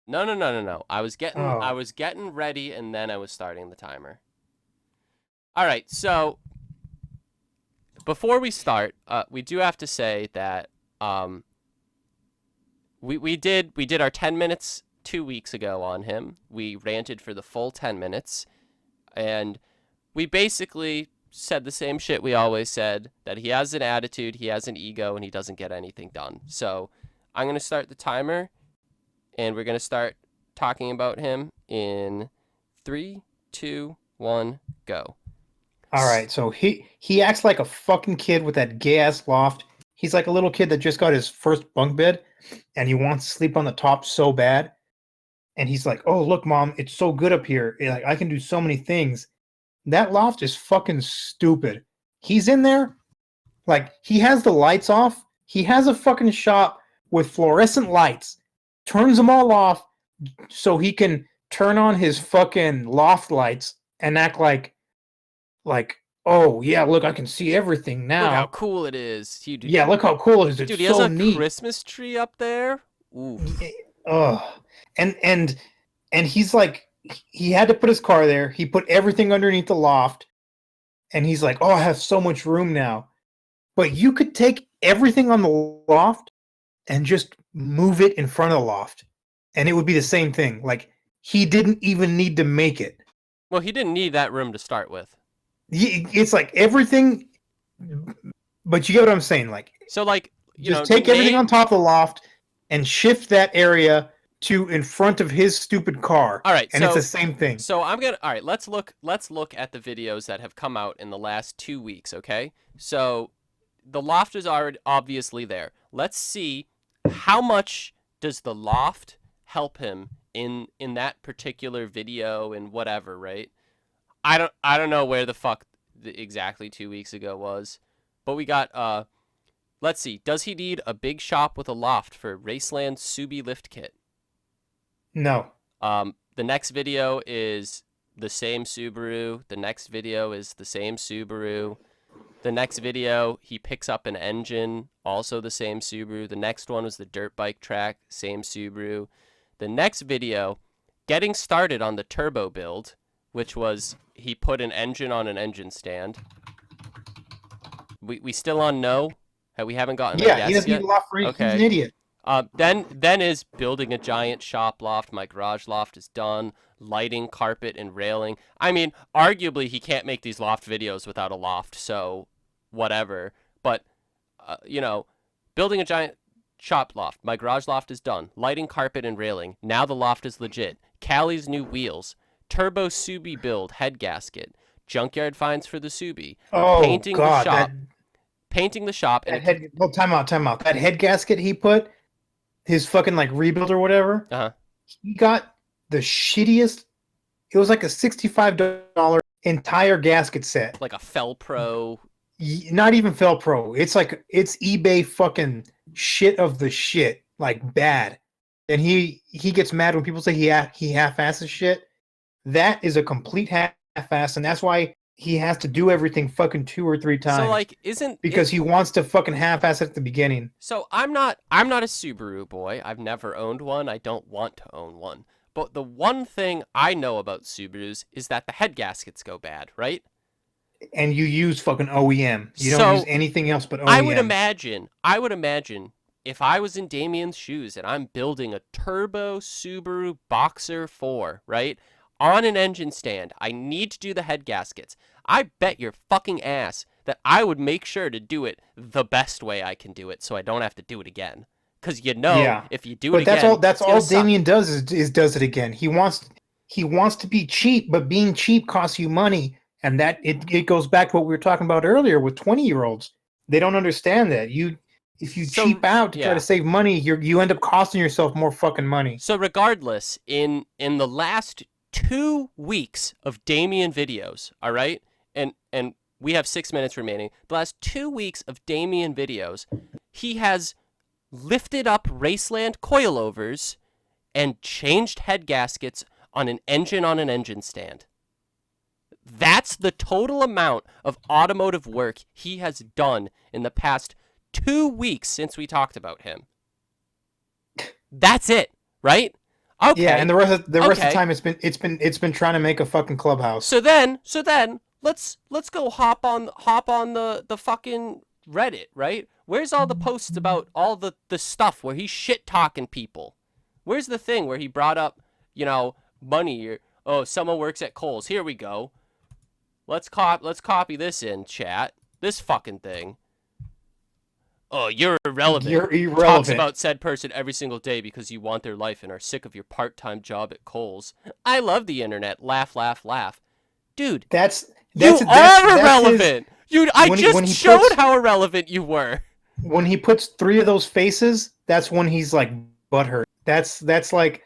Speaker 1: No. I was
Speaker 2: Oh.
Speaker 1: getting ready, and then I was starting the timer. All right. So before we start, we do have to say that we did our 10 minutes 2 weeks ago on him. We ranted for the full 10 minutes, and we basically said the same shit we always said, that he has an attitude, he has an ego, and he doesn't get anything done. So I'm going to start the timer, and we're going to start talking about him in 3, 2, 1, go.
Speaker 2: All right, so he acts like a fucking kid with that gay ass loft. He's like a little kid that just got his first bunk bed, and he wants to sleep on the top so bad. And he's like, "Oh, look, mom, it's so good up here. Like I can do so many things." That loft is fucking stupid. He's in there, like he has the lights off. He has a fucking shop with fluorescent lights, turns them all off so he can turn on his fucking loft lights and act like, oh yeah, look, I can see everything
Speaker 1: Look how
Speaker 2: now.
Speaker 1: cool it is.
Speaker 2: Yeah, look how cool it is. It's
Speaker 1: Dude, he has
Speaker 2: so
Speaker 1: a
Speaker 2: neat.
Speaker 1: Christmas tree up there. Oof.
Speaker 2: Oh, and he's like, he had to put his car there. He put everything underneath the loft, and he's like, oh, I have so much room now. But you could take everything on the loft and just move it in front of the loft, and it would be the same thing. Like he didn't even need to make it.
Speaker 1: Well, he didn't need that room to start with.
Speaker 2: It's like everything, but you get what I'm saying. Like
Speaker 1: So, like, you
Speaker 2: just
Speaker 1: know,
Speaker 2: take everything on top of the loft and shift that area to in front of his stupid car.
Speaker 1: All right,
Speaker 2: and it's the same thing.
Speaker 1: So all right, let's look at the videos that have come out in the last 2 weeks, okay? So the loft is already obviously there. Let's see how much does the loft help him in that particular video and whatever, right? I don't know where the fuck exactly 2 weeks ago was, but we got let's see. Does he need a big shop with a loft for Raceland Subi lift kit?
Speaker 2: No.
Speaker 1: The next video is the same Subaru. The next video is the same Subaru. The next video, he picks up an engine, also the same Subaru. The next one was the dirt bike track, same Subaru. The next video, getting started on the turbo build, which was he put an engine on an engine stand. We still on no? We haven't gotten a yes
Speaker 2: he doesn't
Speaker 1: yet?
Speaker 2: need a loft for He's an idiot.
Speaker 1: Then is building a giant shop loft. My garage loft is done. Lighting, carpet, and railing. I mean, arguably he can't make these loft videos without a loft, so whatever. But, you know, building a giant shop loft. My garage loft is done. Lighting, carpet, and railing. Now the loft is legit. Callie's new wheels. Turbo Subi build head gasket. Junkyard finds for the Subi.
Speaker 2: Oh,
Speaker 1: painting
Speaker 2: God.
Speaker 1: The shop. Painting the shop.
Speaker 2: Time out. That head gasket he put, his fucking like rebuild or whatever, he got the shittiest. It was like a $65 entire gasket set.
Speaker 1: Like a Felpro.
Speaker 2: Not even Felpro. It's like it's eBay fucking shit of the shit, like bad. And he gets mad when people say he half-asses shit. That is a complete half-ass, and that's why he has to do everything fucking 2 or 3 times.
Speaker 1: So like,
Speaker 2: because he wants to fucking half-ass it at the beginning.
Speaker 1: So I'm not a Subaru boy. I've never owned one. I don't want to own one. But the one thing I know about Subarus is that the head gaskets go bad, right?
Speaker 2: And you use fucking OEM. You don't use anything else but OEM.
Speaker 1: I would imagine if I was in Damien's shoes and I'm building a turbo Subaru Boxer 4, right? On an engine stand, I need to do the head gaskets. I bet your fucking ass that I would make sure to do it the best way I can do it so I don't have to do it again. Because if you do it again,
Speaker 2: that's all Damien does is does it again. He wants to be cheap, but being cheap costs you money, and that it goes back to what we were talking about earlier with 20-year-olds. They don't understand that. If you cheap out to try to save money, you end up costing yourself more fucking money.
Speaker 1: So regardless, in the last 2 weeks of Damien videos, all right? And we have 6 minutes remaining. The last 2 weeks of Damien videos, he has lifted up Raceland coilovers and changed head gaskets on an engine stand. That's the total amount of automotive work he has done in the past 2 weeks since we talked about him. That's it, right? Okay.
Speaker 2: Yeah, and the rest of the time it's been trying to make a fucking clubhouse.
Speaker 1: So then let's go hop on the fucking Reddit, right? Where's all the posts about all the stuff where he's shit talking people? Where's the thing where he brought up, money or someone works at Kohl's. Here we go. Let's copy this in chat. This fucking thing. Oh, you're irrelevant.
Speaker 2: You're irrelevant.
Speaker 1: Talks about said person every single day because you want their life and are sick of your part-time job at Kohl's. I love the internet. Laugh, laugh, laugh. Dude,
Speaker 2: that's
Speaker 1: irrelevant. I just showed how irrelevant you were.
Speaker 2: When he puts 3 of those faces, that's when he's like butthurt. That's like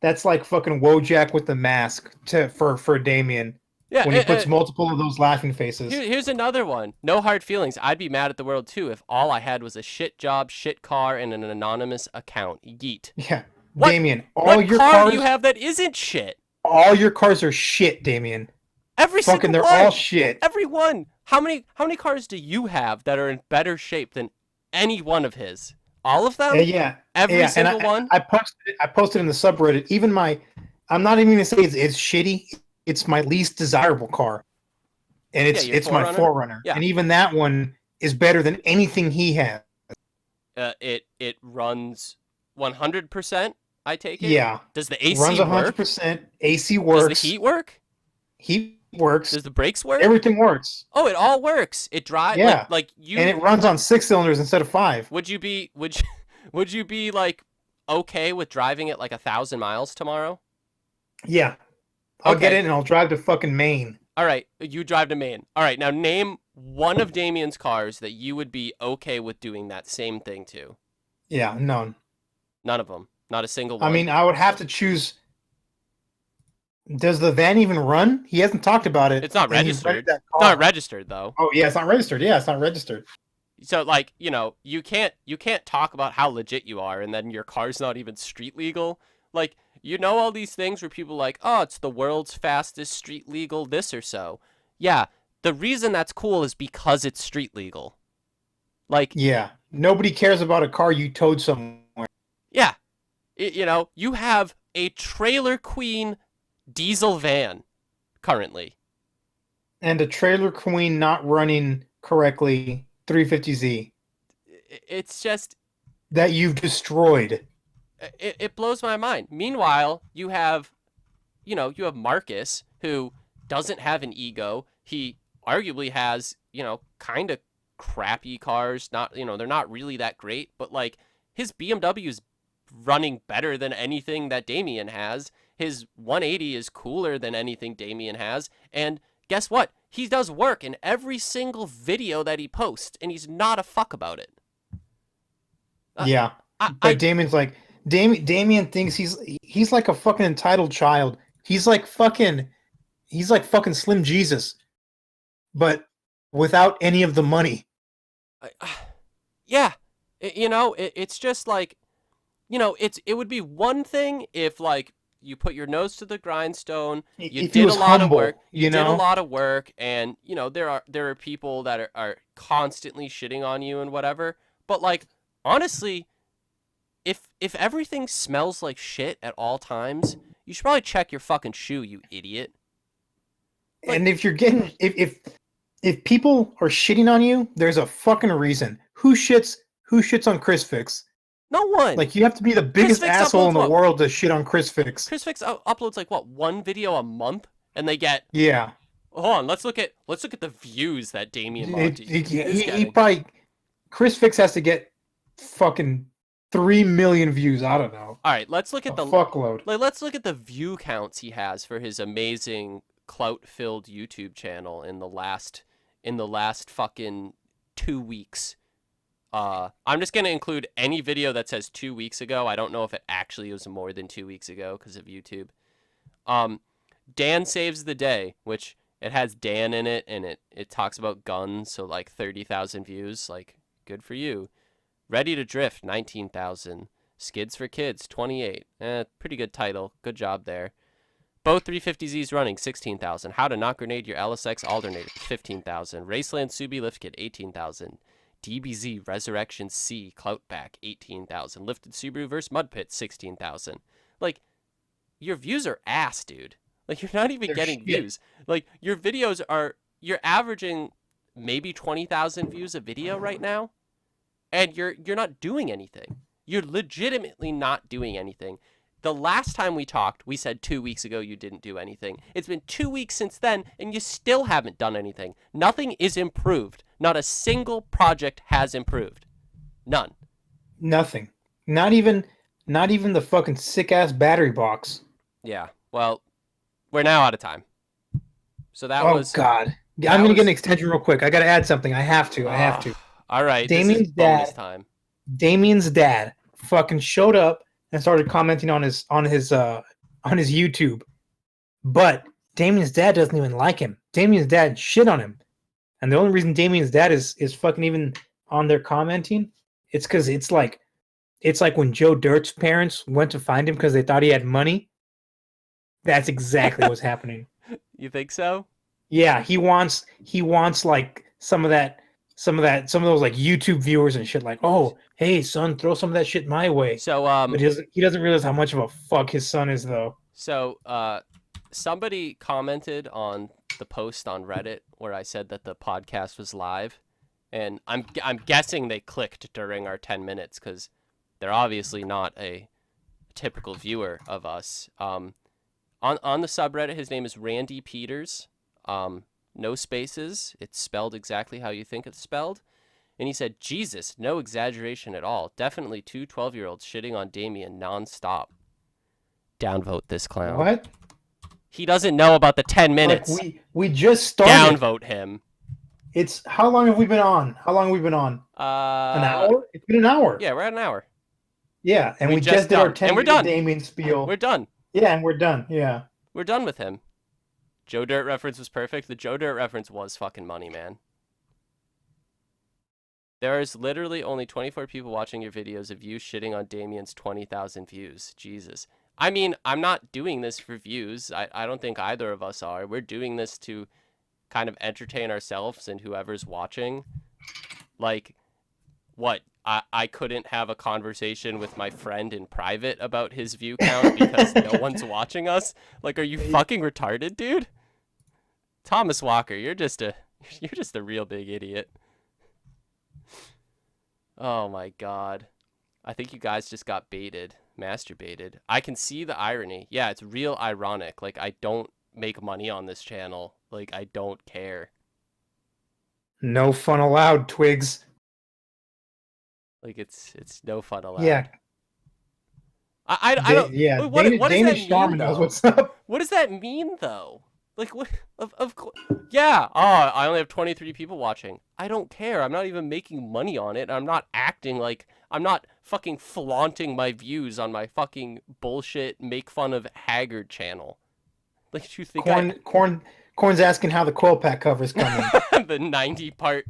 Speaker 2: fucking Wojak with the mask for Damien. Yeah, when he puts multiple of those laughing faces.
Speaker 1: Here's another one. No hard feelings. I'd be mad at the world too if all I had was a shit job, shit car, and an anonymous account. Yeet.
Speaker 2: Yeah,
Speaker 1: what,
Speaker 2: Damien.
Speaker 1: What car do you have that isn't shit?
Speaker 2: All your cars are shit, Damien.
Speaker 1: Every fucking
Speaker 2: they're all shit.
Speaker 1: Every one. How many cars do you have that are in better shape than any one of his? All of them?
Speaker 2: Yeah.
Speaker 1: Every single one?
Speaker 2: I posted in the subreddit. Even I'm not even gonna say it's shitty. It's my least desirable car, and it's my 4Runner. Yeah. And even that one is better than anything he has.
Speaker 1: It runs 100%. I take it.
Speaker 2: Yeah.
Speaker 1: Does the AC
Speaker 2: runs 100%? AC works.
Speaker 1: Does the heat work?
Speaker 2: Heat works.
Speaker 1: Does the brakes work?
Speaker 2: Everything works.
Speaker 1: Oh, it all works. It drives.
Speaker 2: Yeah.
Speaker 1: Like you.
Speaker 2: And it runs on 6 cylinders instead of 5.
Speaker 1: Would you be like okay with driving it like 1,000 miles tomorrow?
Speaker 2: Yeah. I'll get
Speaker 1: Okay.
Speaker 2: in and I'll drive to fucking Maine.
Speaker 1: All right. You drive to Maine. All right. Now name one of Damien's cars that you would be okay with doing that same thing to.
Speaker 2: Yeah, none.
Speaker 1: None of them. Not a single
Speaker 2: I
Speaker 1: one.
Speaker 2: mean, I would have to choose. Does the van even run? He hasn't talked about it,
Speaker 1: It's not
Speaker 2: and he's rented
Speaker 1: registered.
Speaker 2: that
Speaker 1: It's not
Speaker 2: car.
Speaker 1: registered though.
Speaker 2: Oh yeah, it's not registered. Yeah, it's not registered.
Speaker 1: So like, you can't talk about how legit you are and then your car's not even street legal. Like, all these things where people are like, "Oh, it's the world's fastest street legal this or so." Yeah, the reason that's cool is because it's street legal. Like,
Speaker 2: Yeah, nobody cares about a car you towed somewhere.
Speaker 1: yeah, you have a Trailer Queen diesel van currently.
Speaker 2: And a Trailer Queen not running correctly, 350Z
Speaker 1: It's just
Speaker 2: that you've destroyed.
Speaker 1: it blows my mind. Meanwhile, you have Marcus, who doesn't have an ego. He arguably has, kind of crappy cars. Not, they're not really that great, but like his BMW is running better than anything that Damien has. His 180 is cooler than anything Damien has. And guess what? He does work in every single video that he posts, and he's not a fuck about it.
Speaker 2: Yeah, but Damien's like Damien thinks he's like a fucking entitled child. He's like fucking Slim Jesus, but without any of the money.
Speaker 1: Yeah, it's just like, it would be one thing if like you put your nose to the grindstone, you
Speaker 2: If he
Speaker 1: did
Speaker 2: was
Speaker 1: a lot
Speaker 2: humble,
Speaker 1: of work,
Speaker 2: you
Speaker 1: did a
Speaker 2: know?
Speaker 1: lot of work, and there are people that are constantly shitting on you and whatever. But like, honestly, if everything smells like shit at all times, you should probably check your fucking shoe, you idiot. Like,
Speaker 2: And if you're getting if people are shitting on you, there's a fucking reason. Who shits on Chris Fix?
Speaker 1: no one.
Speaker 2: Like, you have to be the biggest
Speaker 1: Fix
Speaker 2: asshole in the
Speaker 1: uploads what?
Speaker 2: world to shit on Chris Fix.
Speaker 1: Chris Fix uploads like what, one video a month, and they get.
Speaker 2: Yeah.
Speaker 1: Hold on, let's look at the views that Damien Monty is
Speaker 2: He
Speaker 1: getting.
Speaker 2: probably Chris Fix has to get fucking 3 million views. I don't know.
Speaker 1: All right, let's look at the
Speaker 2: fuckload.
Speaker 1: let's look at the view counts he has for his amazing clout-filled YouTube channel in the last fucking 2 weeks. I'm just gonna include any video that says 2 weeks ago. I don't know if it actually was more than 2 weeks ago because of YouTube. Dan Saves the Day, which it has Dan in it, and it talks about guns, so like 30,000 views. Like, good for you. Ready to Drift, 19,000. Skids for Kids, 28. Pretty good title. Good job there. Both 350Zs running, 16,000. How to Not Grenade Your LSX Alternator, 15,000. Raceland Subi Lift Kit, 18,000. DBZ Resurrection C Cloutback, 18,000. Lifted Subaru vs. Mud Pit, 16,000. Like, your views are ass, dude. Like, you're not even getting views. Like, your videos you're averaging maybe 20,000 views a video right now, and you're not doing anything. You're legitimately not doing anything. The last time we talked, we said 2 weeks ago you didn't do anything. It's been 2 weeks since then, and you still haven't done anything. Nothing is improved. Not a single project has improved. None.
Speaker 2: Nothing. Not even the fucking sick ass battery box.
Speaker 1: Yeah. Well, we're now out of time. So that was.
Speaker 2: Oh God. I'm gonna get an extension real quick. I gotta add something. I have to.
Speaker 1: All right.
Speaker 2: Damien's
Speaker 1: this is bonus time.
Speaker 2: Damien's dad fucking showed up and started commenting on his YouTube. But Damien's dad doesn't even like him. Damien's dad shit on him. And the only reason Damien's dad is fucking even on there commenting, it's because it's like when Joe Dirt's parents went to find him because they thought he had money. That's exactly what's happening.
Speaker 1: You think so?
Speaker 2: Yeah, he wants like some of those like YouTube viewers and shit. Like, oh, hey son, throw some of that shit my way.
Speaker 1: So
Speaker 2: but he doesn't realize how much of a fuck his son is though.
Speaker 1: So somebody commented on the post on Reddit where I said that the podcast was live, and I'm guessing they clicked during our 10 minutes because they're obviously not a typical viewer of us. On the subreddit, his name is Randy Peters. No spaces. It's spelled exactly how you think it's spelled. And he said, Jesus, no exaggeration at all. Definitely two 12-year-olds shitting on Damien nonstop. Downvote this clown.
Speaker 2: What?
Speaker 1: He doesn't know about the 10 minutes.
Speaker 2: Like we just started.
Speaker 1: Downvote him.
Speaker 2: It's how long have we been on? How long have we been on? An hour? It's been an hour.
Speaker 1: Yeah, we're at an hour.
Speaker 2: Yeah, and we just did our 10-minute Damien spiel.
Speaker 1: We're done.
Speaker 2: Yeah, and we're done. Yeah.
Speaker 1: We're done with him. Joe Dirt reference was perfect. The Joe Dirt reference was fucking money, man. There is literally only 24 people watching your videos of you shitting on Damien's 20,000 views. Jesus. I mean, I'm not doing this for views. I don't think either of us are. We're doing this to kind of entertain ourselves and whoever's watching. Like, what? I couldn't have a conversation with my friend in private about his view count because no one's watching us? Like, are you fucking retarded, dude? Thomas Walker, you're just a real big idiot. Oh my god. I think you guys just got baited. Masturbated. I can see the irony. Yeah, it's real ironic. Like, I don't make money on this channel. Like, I don't care.
Speaker 2: No fun allowed, Twigs.
Speaker 1: Like, it's no fun allowed.
Speaker 2: Yeah.
Speaker 1: I don't.
Speaker 2: Yeah.
Speaker 1: What does that mean,
Speaker 2: knows
Speaker 1: though?
Speaker 2: what's up.
Speaker 1: What does that mean, though? Like, what? Yeah. Oh, I only have 23 people watching. I don't care. I'm not even making money on it. I'm not acting like I'm not fucking flaunting my views on my fucking bullshit make fun of Haggard channel. Like, do you think
Speaker 2: Corn's asking how the coil pack cover is coming.
Speaker 1: The 90-part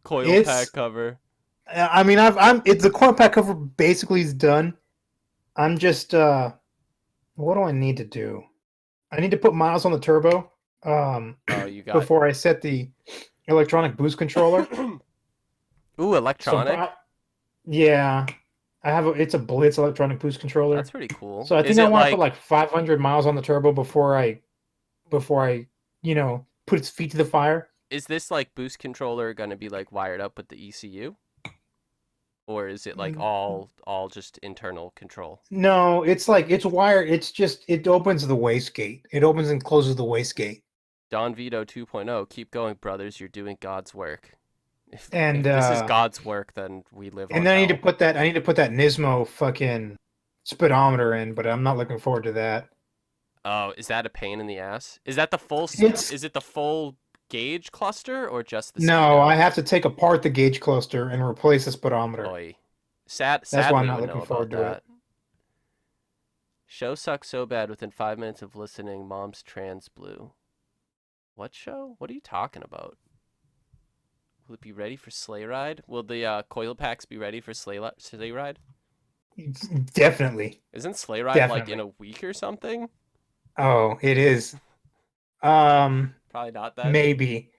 Speaker 1: coil pack cover.
Speaker 2: I mean, it's the coil pack cover basically is done. I'm just what do I need to do? I need to put miles on the turbo. Before I set the electronic boost controller.
Speaker 1: Ooh, electronic.
Speaker 2: So, yeah, it's a Blitz electronic boost controller.
Speaker 1: That's pretty cool.
Speaker 2: So I think I want to put like 500 miles on the turbo before I put its feet to the fire.
Speaker 1: Is this like boost controller going to be like wired up with the ECU? Or is it like all just internal control?
Speaker 2: No, it's wired. It opens the wastegate. It opens and closes the wastegate.
Speaker 1: Don Vito 2.0. Keep going, brothers. You're doing God's work. If this is God's work, then we live.
Speaker 2: And then I need to put that Nismo fucking speedometer in, but I'm not looking forward to that.
Speaker 1: Oh, is that a pain in the ass? Is that the full? Is it the full gauge cluster or just the?
Speaker 2: No, I have to take apart the gauge cluster and replace the speedometer.
Speaker 1: Oy.
Speaker 2: That's why I'm not looking forward to it.
Speaker 1: Show sucks so bad within 5 minutes of listening. Mom's trans blue. What show? What are you talking about? Will it be ready for sleigh ride? Will the coil packs be ready for sleigh ride?
Speaker 2: Definitely.
Speaker 1: Isn't sleigh ride like in a week or something?
Speaker 2: Oh, it is.
Speaker 1: Probably not that.
Speaker 2: Maybe.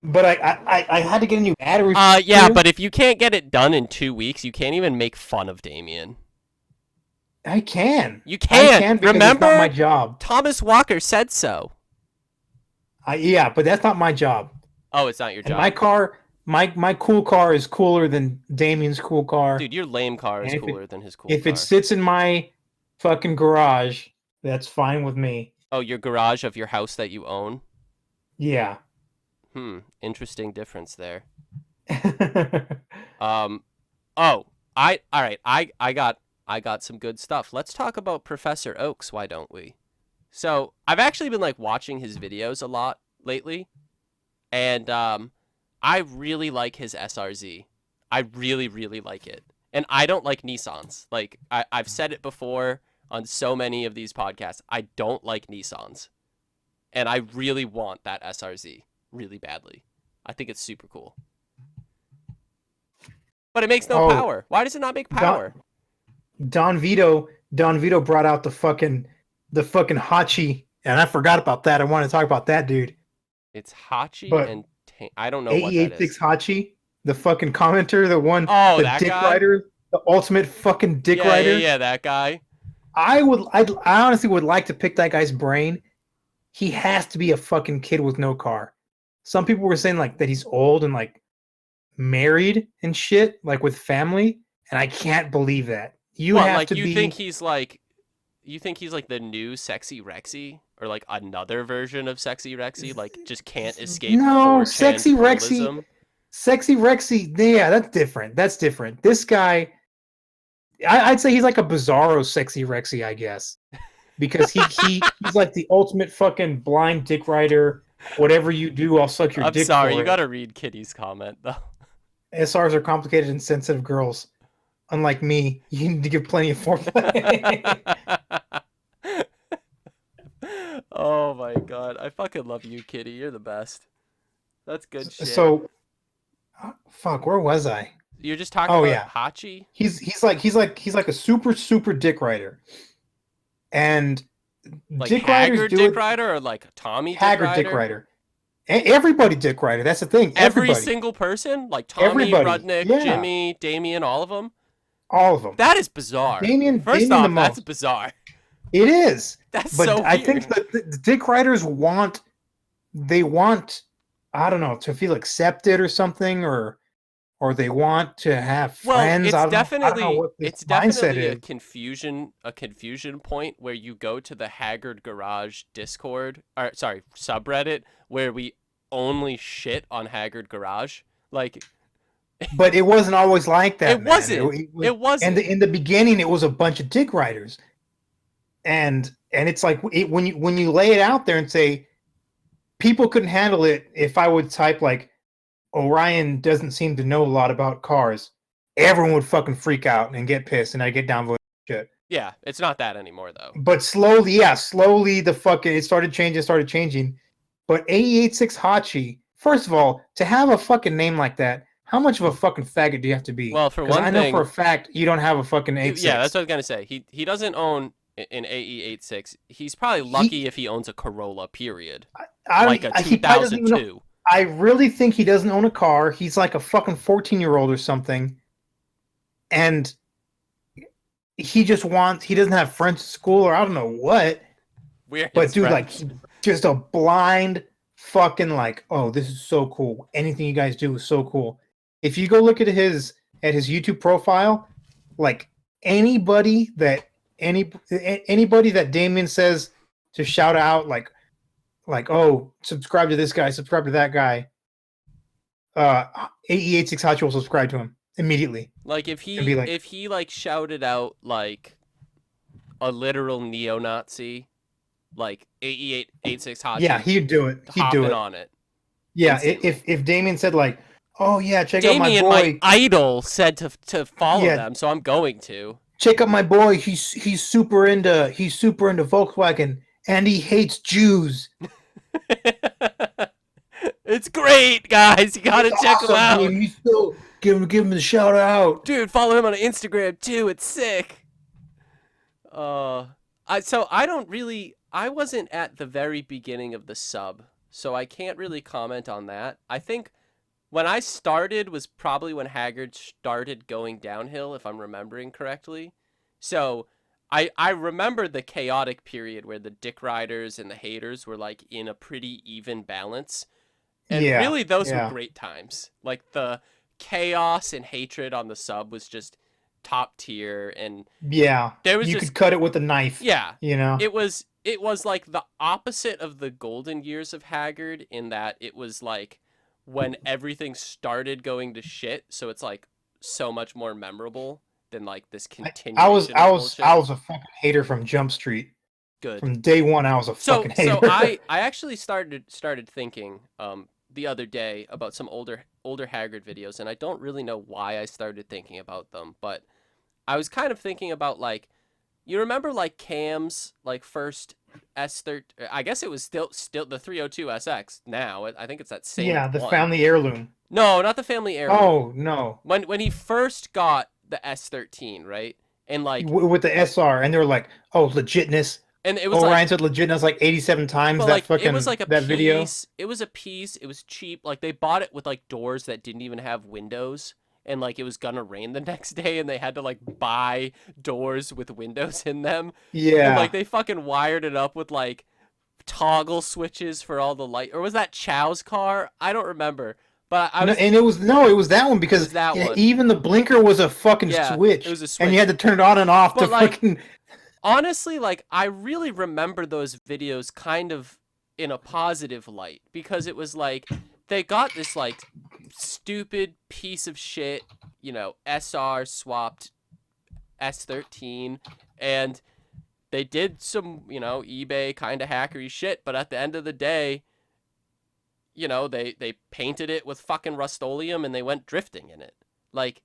Speaker 2: But I had to get a new battery.
Speaker 1: Yeah, but if you can't get it done in 2 weeks, you can't even make fun of Damien.
Speaker 2: I can.
Speaker 1: You can. Remember,
Speaker 2: it's not my job.
Speaker 1: Thomas Walker said so.
Speaker 2: Yeah, but that's not my job.
Speaker 1: Oh, it's not your job.
Speaker 2: And my car, my cool car is cooler than Damien's cool car.
Speaker 1: Dude, your lame car is cooler than his cool car.
Speaker 2: If it sits in my fucking garage, that's fine with me.
Speaker 1: Oh, your garage of your house that you own?
Speaker 2: Yeah.
Speaker 1: Interesting difference there. All right. I got some good stuff. Let's talk about Professor Oaks, why don't we? So, I've actually been like watching his videos a lot lately, and I really like his SRZ. I really, really like it. And I don't like Nissans. Like, I've said it before on so many of these podcasts. I don't like Nissans. And I really want that SRZ really badly. I think it's super cool. But it makes no power. Why does it not make power?
Speaker 2: Don Vito brought out the fucking Hachi, and I forgot about that. I want to talk about that, dude.
Speaker 1: It's Hachi and I don't know what that is.
Speaker 2: Hachi, the fucking commenter, the one,
Speaker 1: that
Speaker 2: dick
Speaker 1: guy?
Speaker 2: rider, the ultimate fucking dick rider.
Speaker 1: Yeah, that guy.
Speaker 2: I honestly would like to pick that guy's brain. He has to be a fucking kid with no car. Some people were saying like that he's old and like married and shit, like with family, and I can't believe that. You think he's like the new Sexy Rexy, or like another version of Sexy Rexy, like just can't escape. No, Sexy Rexy. Sexy Rexy, yeah, that's different. That's different. This guy, I'd say he's like a bizarro Sexy Rexy, I guess, because he's like the ultimate fucking blind dick rider. Whatever you do, I'll suck your
Speaker 1: I'm
Speaker 2: dick
Speaker 1: sorry,
Speaker 2: for
Speaker 1: you
Speaker 2: it.
Speaker 1: gotta read Kitty's comment though.
Speaker 2: SRs are complicated and sensitive girls. Unlike me, you need to give plenty of foreplay.
Speaker 1: Oh my god, I fucking love you, Kitty. You're the best. That's good shit.
Speaker 2: So, fuck, where was I?
Speaker 1: You're just talking
Speaker 2: Oh
Speaker 1: about
Speaker 2: yeah,
Speaker 1: Hachi?
Speaker 2: he's like a super dick rider, and
Speaker 1: Like
Speaker 2: dick riders
Speaker 1: Haggard
Speaker 2: do
Speaker 1: Dick
Speaker 2: it.
Speaker 1: Rider or like Tommy Dick
Speaker 2: Haggard dick
Speaker 1: Rider?
Speaker 2: rider. Everybody dick rider. That's the thing.
Speaker 1: Every
Speaker 2: Everybody.
Speaker 1: single person? Like Tommy,
Speaker 2: Everybody.
Speaker 1: Rudnick,
Speaker 2: Yeah.
Speaker 1: Jimmy, Damien, all of them?
Speaker 2: All of them.
Speaker 1: That is bizarre. First
Speaker 2: Damien the
Speaker 1: off, that's
Speaker 2: most.
Speaker 1: bizarre.
Speaker 2: It is.
Speaker 1: That's
Speaker 2: But
Speaker 1: so
Speaker 2: I
Speaker 1: weird.
Speaker 2: think that the dick riders want, they want, I don't know, to feel accepted or something, or they want to have
Speaker 1: Well,
Speaker 2: friends. I don't know what this
Speaker 1: it's
Speaker 2: mindset
Speaker 1: definitely
Speaker 2: is.
Speaker 1: a confusion point where you go to the Haggard Garage Discord, or sorry, subreddit, where we only shit on Haggard Garage. Like
Speaker 2: But it wasn't always like that,
Speaker 1: it
Speaker 2: man.
Speaker 1: wasn't. It
Speaker 2: And
Speaker 1: wasn't.
Speaker 2: in the beginning, it was a bunch of dick riders, and it's like when you lay it out there and say people couldn't handle it. If I would type like Orion doesn't seem to know a lot about cars, everyone would fucking freak out and get pissed, and I get downvoted shit.
Speaker 1: Yeah, it's not that anymore though.
Speaker 2: But slowly, the fucking it started changing. But AE86 Hachi, first of all, to have a fucking name like that, how much of a fucking faggot do you have to be?
Speaker 1: Well, for
Speaker 2: 'Cause
Speaker 1: one
Speaker 2: I know
Speaker 1: thing,
Speaker 2: for a fact you don't have a fucking 86.
Speaker 1: yeah, that's what I was gonna say. He doesn't own an AE86. He's probably lucky if he owns a Corolla. Period. Like a
Speaker 2: He probably doesn't even know.
Speaker 1: 2002.
Speaker 2: I really think he doesn't own a car. He's like a fucking 14-year-old or something. And he doesn't have friends at school or I don't know what.
Speaker 1: We're
Speaker 2: But
Speaker 1: his
Speaker 2: dude, like
Speaker 1: friends.
Speaker 2: just a blind fucking like, oh, this is so cool. Anything you guys do is so cool. If you go look at his YouTube profile, like anybody that Damien says to shout out like oh, subscribe to this guy, subscribe to that guy, AE86 Hachi will subscribe to him immediately.
Speaker 1: Like if he like shouted out like a literal neo-Nazi, like AE86 Hachi,
Speaker 2: Yeah, he'd do it. He'd do it
Speaker 1: on it.
Speaker 2: Yeah,
Speaker 1: instantly.
Speaker 2: if Damien said like, oh yeah, check out
Speaker 1: Damien,
Speaker 2: my boy.
Speaker 1: my idol, said to follow
Speaker 2: Yeah.
Speaker 1: them, so I'm going to.
Speaker 2: Check out my boy. He's super into Volkswagen and he hates Jews.
Speaker 1: It's great, guys. You gotta
Speaker 2: It's
Speaker 1: check
Speaker 2: awesome,
Speaker 1: him out,
Speaker 2: dude. He's still give him the shout out.
Speaker 1: dude. Follow him on Instagram too. It's sick. I wasn't at the very beginning of the sub, so I can't really comment on that. I think when I started was probably when Haggard started going downhill, if I'm remembering correctly. So I remember the chaotic period where the dick riders and the haters were like in a pretty even balance. And
Speaker 2: Yeah,
Speaker 1: really those
Speaker 2: yeah.
Speaker 1: were great times. Like the chaos and hatred on the sub was just top tier, and
Speaker 2: Yeah,
Speaker 1: there was
Speaker 2: you
Speaker 1: just
Speaker 2: could cut it with a knife.
Speaker 1: yeah.
Speaker 2: You know.
Speaker 1: It was like the opposite of the golden years of Haggard in that it was like when everything started going to shit, so it's like so much more memorable than like this continuation
Speaker 2: I was
Speaker 1: bullshit.
Speaker 2: I was a fucking hater from Jump Street.
Speaker 1: Good.
Speaker 2: From day one, I was a fucking hater.
Speaker 1: So I actually started thinking the other day about some older Haggard videos, and I don't really know why I started thinking about them, but I was kind of thinking about like, you remember like Cam's like first S13, I guess it was still the 302 SX now. I think it's that same
Speaker 2: Yeah, the
Speaker 1: one.
Speaker 2: family heirloom.
Speaker 1: No, not the family heirloom.
Speaker 2: Oh no.
Speaker 1: When he first got the S13, right? And like
Speaker 2: With the SR, and they were like, "Oh, legitness."
Speaker 1: and it was
Speaker 2: Oh,
Speaker 1: like
Speaker 2: Ryan said legitness like 87 times.
Speaker 1: but
Speaker 2: That
Speaker 1: like
Speaker 2: fucking
Speaker 1: it was like a
Speaker 2: that
Speaker 1: piece.
Speaker 2: video.
Speaker 1: It was a piece. It was cheap. Like they bought it with like doors that didn't even have windows, and like it was gonna rain the next day, and they had to like buy doors with windows in them.
Speaker 2: Yeah.
Speaker 1: And like they fucking wired it up with like toggle switches for all the light. Or was that Chow's car? I don't remember. But I was
Speaker 2: it was that one because
Speaker 1: that one.
Speaker 2: even the blinker was a fucking
Speaker 1: Yeah,
Speaker 2: switch.
Speaker 1: it was a switch.
Speaker 2: And you had to turn it on and off
Speaker 1: But,
Speaker 2: to
Speaker 1: like,
Speaker 2: fucking.
Speaker 1: honestly, like I really remember those videos kind of in a positive light, because it was like they got this like stupid piece of shit, SR swapped S13, and they did some, eBay kind of hackery shit, but at the end of the day, they painted it with fucking Rust-Oleum and they went drifting in it. Like,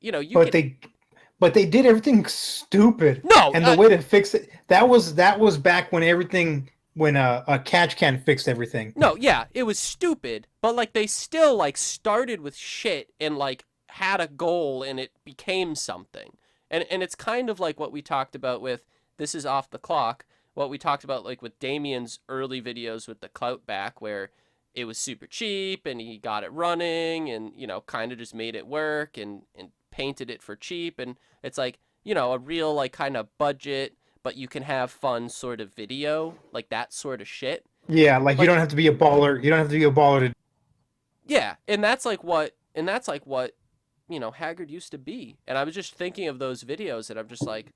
Speaker 1: you
Speaker 2: But
Speaker 1: could.
Speaker 2: they did everything stupid.
Speaker 1: No,
Speaker 2: And the way to fix it, that was back when a catch can fixed everything.
Speaker 1: no, yeah, it was stupid, but like they still like started with shit and like had a goal and it became something. And it's kind of like what we talked about with This Is Off the Clock, what we talked about like with Damien's early videos with the clout back, where it was super cheap and he got it running and kind of just made it work and painted it for cheap. And it's like, a real like kind of budget but you can have fun sort of video, like that sort of shit.
Speaker 2: Yeah, like you
Speaker 1: Like,
Speaker 2: don't have to be a baller. You don't have to be a baller to.
Speaker 1: yeah, and that's like what Haggard used to be. And I was just thinking of those videos and I'm just like,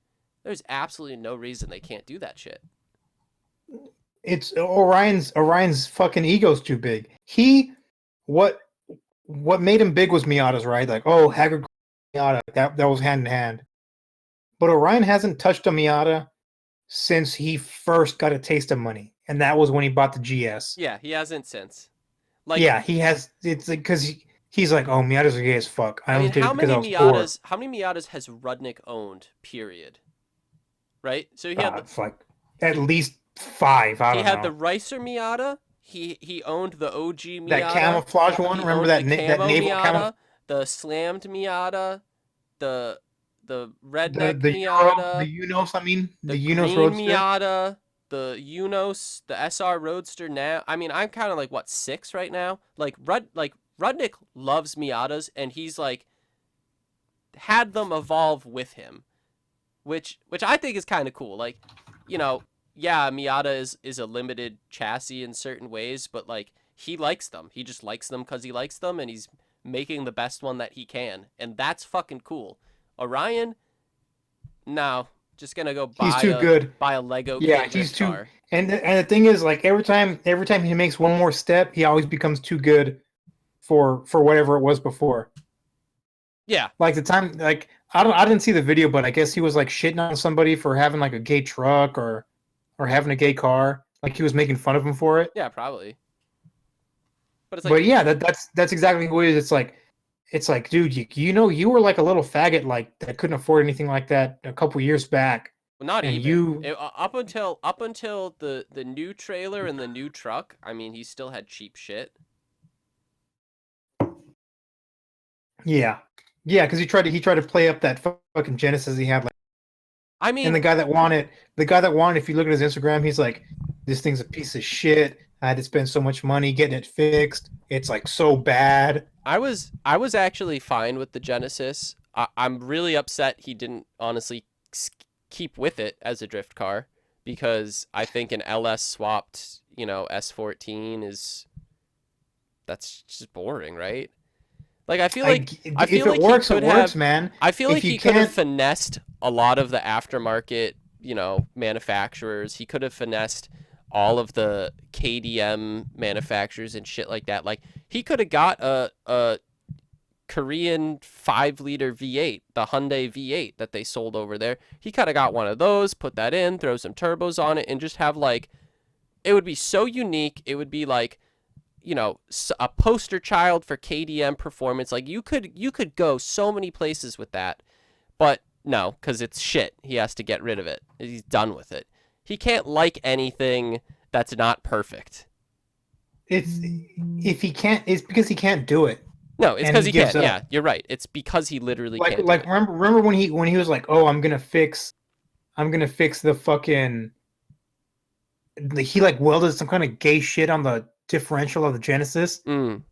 Speaker 1: there's absolutely no reason they can't do that shit.
Speaker 2: It's Orion's fucking ego's too big. What made him big was Miata's, right? Like, oh, Haggard Miata, that was hand in hand. But Orion hasn't touched a Miata since he first got a taste of money, and that was when he bought the GS.
Speaker 1: Yeah, he hasn't since. Like,
Speaker 2: yeah, he has. It's because he's like, oh, Miatas are gay as fuck. I
Speaker 1: mean,
Speaker 2: did it because I was poor.
Speaker 1: How many Miatas has Rudnick owned? Period. Right. So he had
Speaker 2: It's like at least 5. I don't know.
Speaker 1: He had the Ricer Miata. He owned the OG Miata.
Speaker 2: That camouflage one. Remember that naval
Speaker 1: Miata,
Speaker 2: camo?
Speaker 1: the slammed Miata, the redneck
Speaker 2: the
Speaker 1: Miata,
Speaker 2: the Unos. I mean,
Speaker 1: the
Speaker 2: Unos
Speaker 1: green
Speaker 2: Roadster.
Speaker 1: Miata, the Unos, the SR Roadster. Now, I mean, I'm kind of like what 6 right now. Like Rudnick loves Miatas, and he's like had them evolve with him, which I think is kind of cool. Like, yeah, Miata is a limited chassis in certain ways, but like he likes them. He just likes them because he likes them, and he's making the best one that he can, and that's fucking cool. Orion, no, just gonna go buy.
Speaker 2: He's too good.
Speaker 1: Buy a Lego.
Speaker 2: Yeah, he's too. Car. And the thing is, like every time he makes one more step, he always becomes too good for whatever it was before.
Speaker 1: Yeah.
Speaker 2: Like the time, like I didn't see the video, but I guess he was like shitting on somebody for having like a gay truck or having a gay car. Like he was making fun of him for it.
Speaker 1: Yeah, probably. But it's like.
Speaker 2: But yeah, that's exactly who it is. It's like, dude, you were like a little faggot like that couldn't afford anything like that a couple years back.
Speaker 1: Well, not even. Up until the new trailer and the new truck, I mean, he still had cheap shit.
Speaker 2: Yeah, because he tried to play up that fucking Genesis he had. Like,
Speaker 1: I mean,
Speaker 2: and the guy that wanted, if you look at his Instagram, he's like, this thing's a piece of shit. I had to spend so much money getting it fixed. It's like so bad.
Speaker 1: I was actually fine with the Genesis. I'm really upset he didn't honestly keep with it as a drift car, because I think an LS swapped, S14 that's just boring, right? Like I feel like
Speaker 2: if it works, it works, man.
Speaker 1: I feel like he could have finessed a lot of the aftermarket, manufacturers. He could have finessed all of the KDM manufacturers and shit like that. Like he could have got a Korean 5-liter V8, the Hyundai V8 that they sold over there. He could have got one of those, put that in, throw some turbos on it, and just have like, it would be so unique. It would be like, a poster child for KDM performance. Like you could go so many places with that, but no, because it's shit. He has to get rid of it. He's done with it. He can't like anything that's not perfect.
Speaker 2: It's because he can't do it.
Speaker 1: No, it's because he can't. Yeah, you're right. It's because he literally can't.
Speaker 2: Like remember when he was like, "Oh, I'm gonna fix the fucking." He like welded some kind of gay shit on the differential of the Genesis, and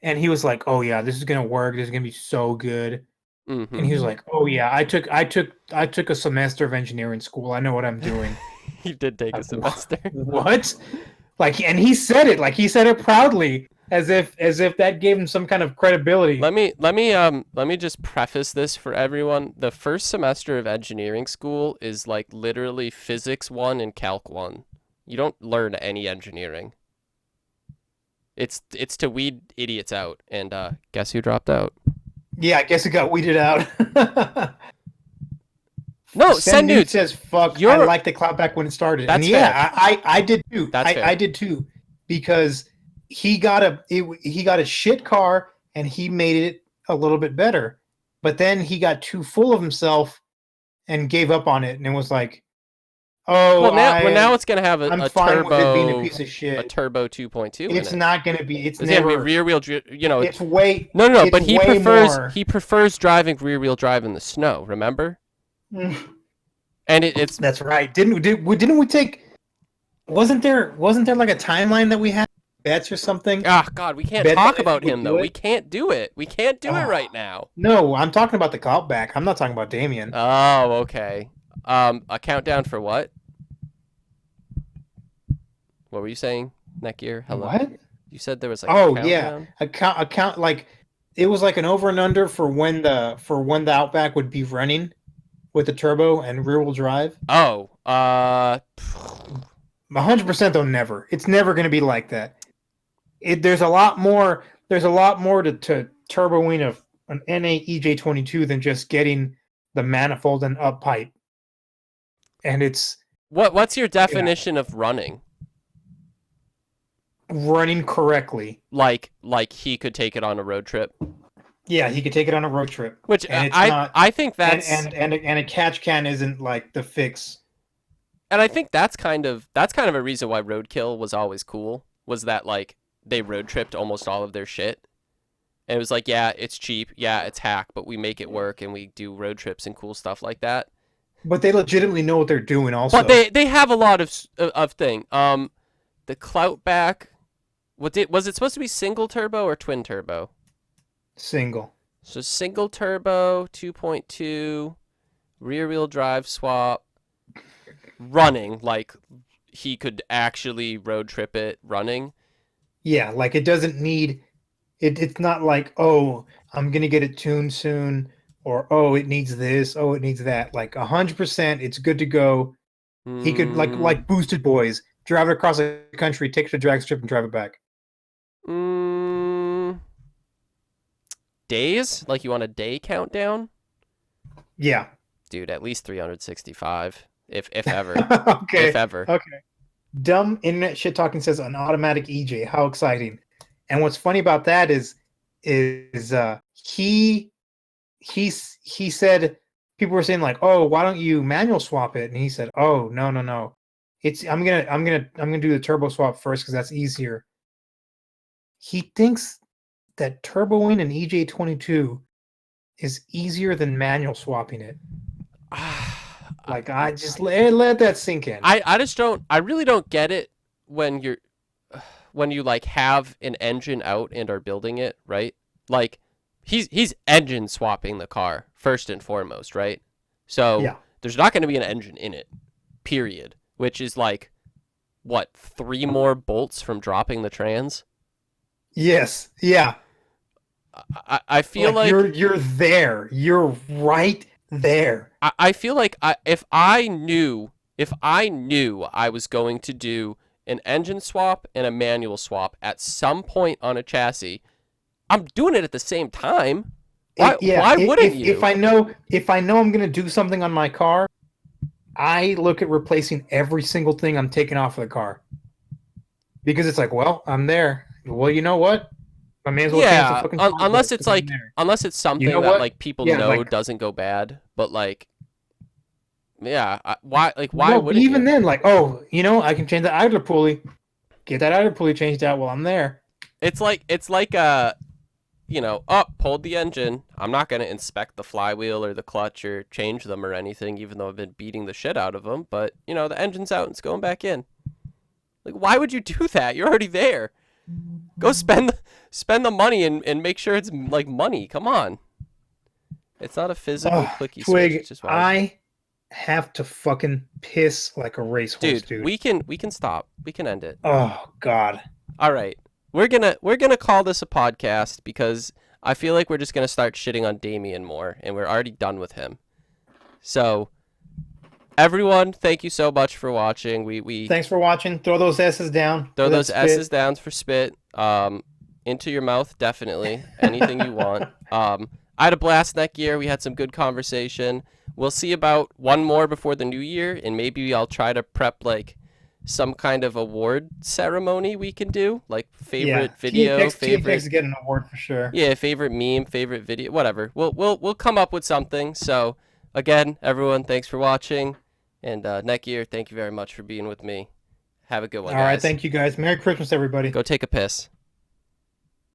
Speaker 2: he was like, "Oh yeah, this is gonna work. This is gonna be so good." Mm-hmm. And he was like, "Oh yeah, I took a semester of engineering school. I know what I'm doing."
Speaker 1: He did take a semester.
Speaker 2: What? Like, and he said it proudly, as if that gave him some kind of credibility.
Speaker 1: Let me just preface this for everyone. The first semester of engineering school is like literally physics 1 and calc 1. You don't learn any engineering. It's to weed idiots out, and guess who dropped out?
Speaker 2: Yeah, I guess it got weeded out.
Speaker 1: No,
Speaker 2: Send
Speaker 1: send
Speaker 2: Nude
Speaker 1: nudes.
Speaker 2: says, "Fuck, I
Speaker 1: You're
Speaker 2: like the clout back when it started." And
Speaker 1: That's
Speaker 2: yeah,
Speaker 1: fair.
Speaker 2: I did too.
Speaker 1: That's fair.
Speaker 2: I did too, because he got a shit car and he made it a little bit better, but then he got too full of himself and gave up on it, and it was like, "Oh,
Speaker 1: now it's gonna have
Speaker 2: I'm
Speaker 1: a
Speaker 2: fine with it being a
Speaker 1: turbo,
Speaker 2: piece of shit."
Speaker 1: 2.2 in
Speaker 2: It's
Speaker 1: it.
Speaker 2: not gonna be. It's
Speaker 1: It's gonna be
Speaker 2: never.
Speaker 1: rear wheel.
Speaker 2: It's way.
Speaker 1: No.
Speaker 2: It's
Speaker 1: But
Speaker 2: way more.
Speaker 1: he prefers driving rear wheel drive in the snow. Remember? And it's
Speaker 2: That's right. Didn't we take? Wasn't there like a timeline that we had bets or something?
Speaker 1: God, we can't
Speaker 2: Bet
Speaker 1: talk
Speaker 2: if
Speaker 1: about
Speaker 2: we
Speaker 1: him
Speaker 2: do
Speaker 1: though.
Speaker 2: it?
Speaker 1: We can't do it. We can't do it right now.
Speaker 2: No, I'm talking about the clout back. I'm not talking about Damien.
Speaker 1: Oh, okay. A countdown for what? What were you saying, Netgear? Hello.
Speaker 2: What?
Speaker 1: You said there was like
Speaker 2: Oh
Speaker 1: a
Speaker 2: yeah,
Speaker 1: countdown?
Speaker 2: a count like it was like an over and under for when the Outback would be running with the turbo and rear wheel drive.
Speaker 1: Oh,
Speaker 2: 100% though, never. It's never going to be like that. There's a lot more. There's a lot more to turboing of an NA EJ22 than just getting the manifold and up pipe. And it's
Speaker 1: what's your definition of running?
Speaker 2: running correctly.
Speaker 1: Like he could take it on a road trip.
Speaker 2: Yeah, he could take it on a road trip.
Speaker 1: Which
Speaker 2: and it's
Speaker 1: I think that's
Speaker 2: and a catch can isn't like the fix.
Speaker 1: And I think that's kind of a reason why Roadkill was always cool, was that like they road tripped almost all of their shit. And it was like, yeah, it's cheap, yeah, it's hack, but we make it work and we do road trips and cool stuff like that.
Speaker 2: But they legitimately know what they're doing also.
Speaker 1: But they have a lot of thing. The clout back, was it supposed to be single turbo or twin turbo?
Speaker 2: Single.
Speaker 1: So single turbo, 2.2, rear wheel drive swap, running, like he could actually road trip it running.
Speaker 2: Yeah, like it doesn't need it. It's not like, oh, I'm gonna get it tuned soon, or oh, it needs this, oh, it needs that. Like 100%, it's good to go. He could like Boosted Boys, drive it across the country, take it to drag strip, and drive it back.
Speaker 1: Days? Like you want a day countdown?
Speaker 2: Yeah,
Speaker 1: dude, at least 365, if ever.
Speaker 2: Okay.
Speaker 1: If ever.
Speaker 2: Okay. Dumb internet shit talking says an automatic EJ. How exciting! And what's funny about that is he said, people were saying like, oh, why don't you manual swap it? And he said, oh, no. I'm gonna do the turbo swap first because that's easier. He thinks that turboing an EJ22 is easier than manual swapping it. Like, I just let that sink in.
Speaker 1: I really don't get it when you like have an engine out and are building it, right? Like he's engine swapping the car first and foremost, right? So
Speaker 2: yeah.
Speaker 1: There's not going to be an engine in it, period, which is like what, 3 more bolts from dropping the trans?
Speaker 2: Yes. Yeah.
Speaker 1: I feel like
Speaker 2: you're there. You're right there.
Speaker 1: I feel like if I knew I was going to do an engine swap and a manual swap at some point on a chassis, I'm doing it at the same time. Why wouldn't you?
Speaker 2: If I know I'm going to do something on my car, I look at replacing every single thing I'm taking off of the car. Because it's like, well, I'm there. Well, you know what? I may as well change the fucking
Speaker 1: unless it's like something that
Speaker 2: what?
Speaker 1: like people know
Speaker 2: like,
Speaker 1: doesn't go bad, but like, yeah, why
Speaker 2: no,
Speaker 1: wouldn't
Speaker 2: even
Speaker 1: you?
Speaker 2: then, like, oh, I can change the idler pulley, get that idler pulley changed out while I'm there.
Speaker 1: It's like pulled the engine. I'm not gonna inspect the flywheel or the clutch or change them or anything, even though I've been beating the shit out of them. But the engine's out and it's going back in. Like, why would you do that? You're already there. Go spend the money and make sure it's like money. Come on. It's not a physical clicky
Speaker 2: Twig,
Speaker 1: switch. It's just
Speaker 2: I have to fucking piss like a racehorse, dude.
Speaker 1: We can stop. We can end it.
Speaker 2: Oh God.
Speaker 1: All right. We're gonna call this a podcast because I feel like we're just gonna start shitting on Damien more, and we're already done with him. So everyone, thank you so much for watching. We
Speaker 2: Thanks for watching. Throw those S's down.
Speaker 1: throw
Speaker 2: For that
Speaker 1: those S's
Speaker 2: spit.
Speaker 1: down for spit. Into your mouth, definitely. Anything you want. I had a blast that year. We had some good conversation. We'll see about one more before the new year, and maybe I'll try to prep like some kind of award ceremony we can do, like favorite video,
Speaker 2: Team
Speaker 1: favorite
Speaker 2: Picks get an award for sure.
Speaker 1: yeah, favorite meme, favorite video, whatever. We'll come up with something. So again, everyone, thanks for watching, and Nekir, thank you very much for being with me. Have a good one,
Speaker 2: All right,
Speaker 1: guys.
Speaker 2: thank you guys. Merry Christmas, everybody.
Speaker 1: Go take a piss.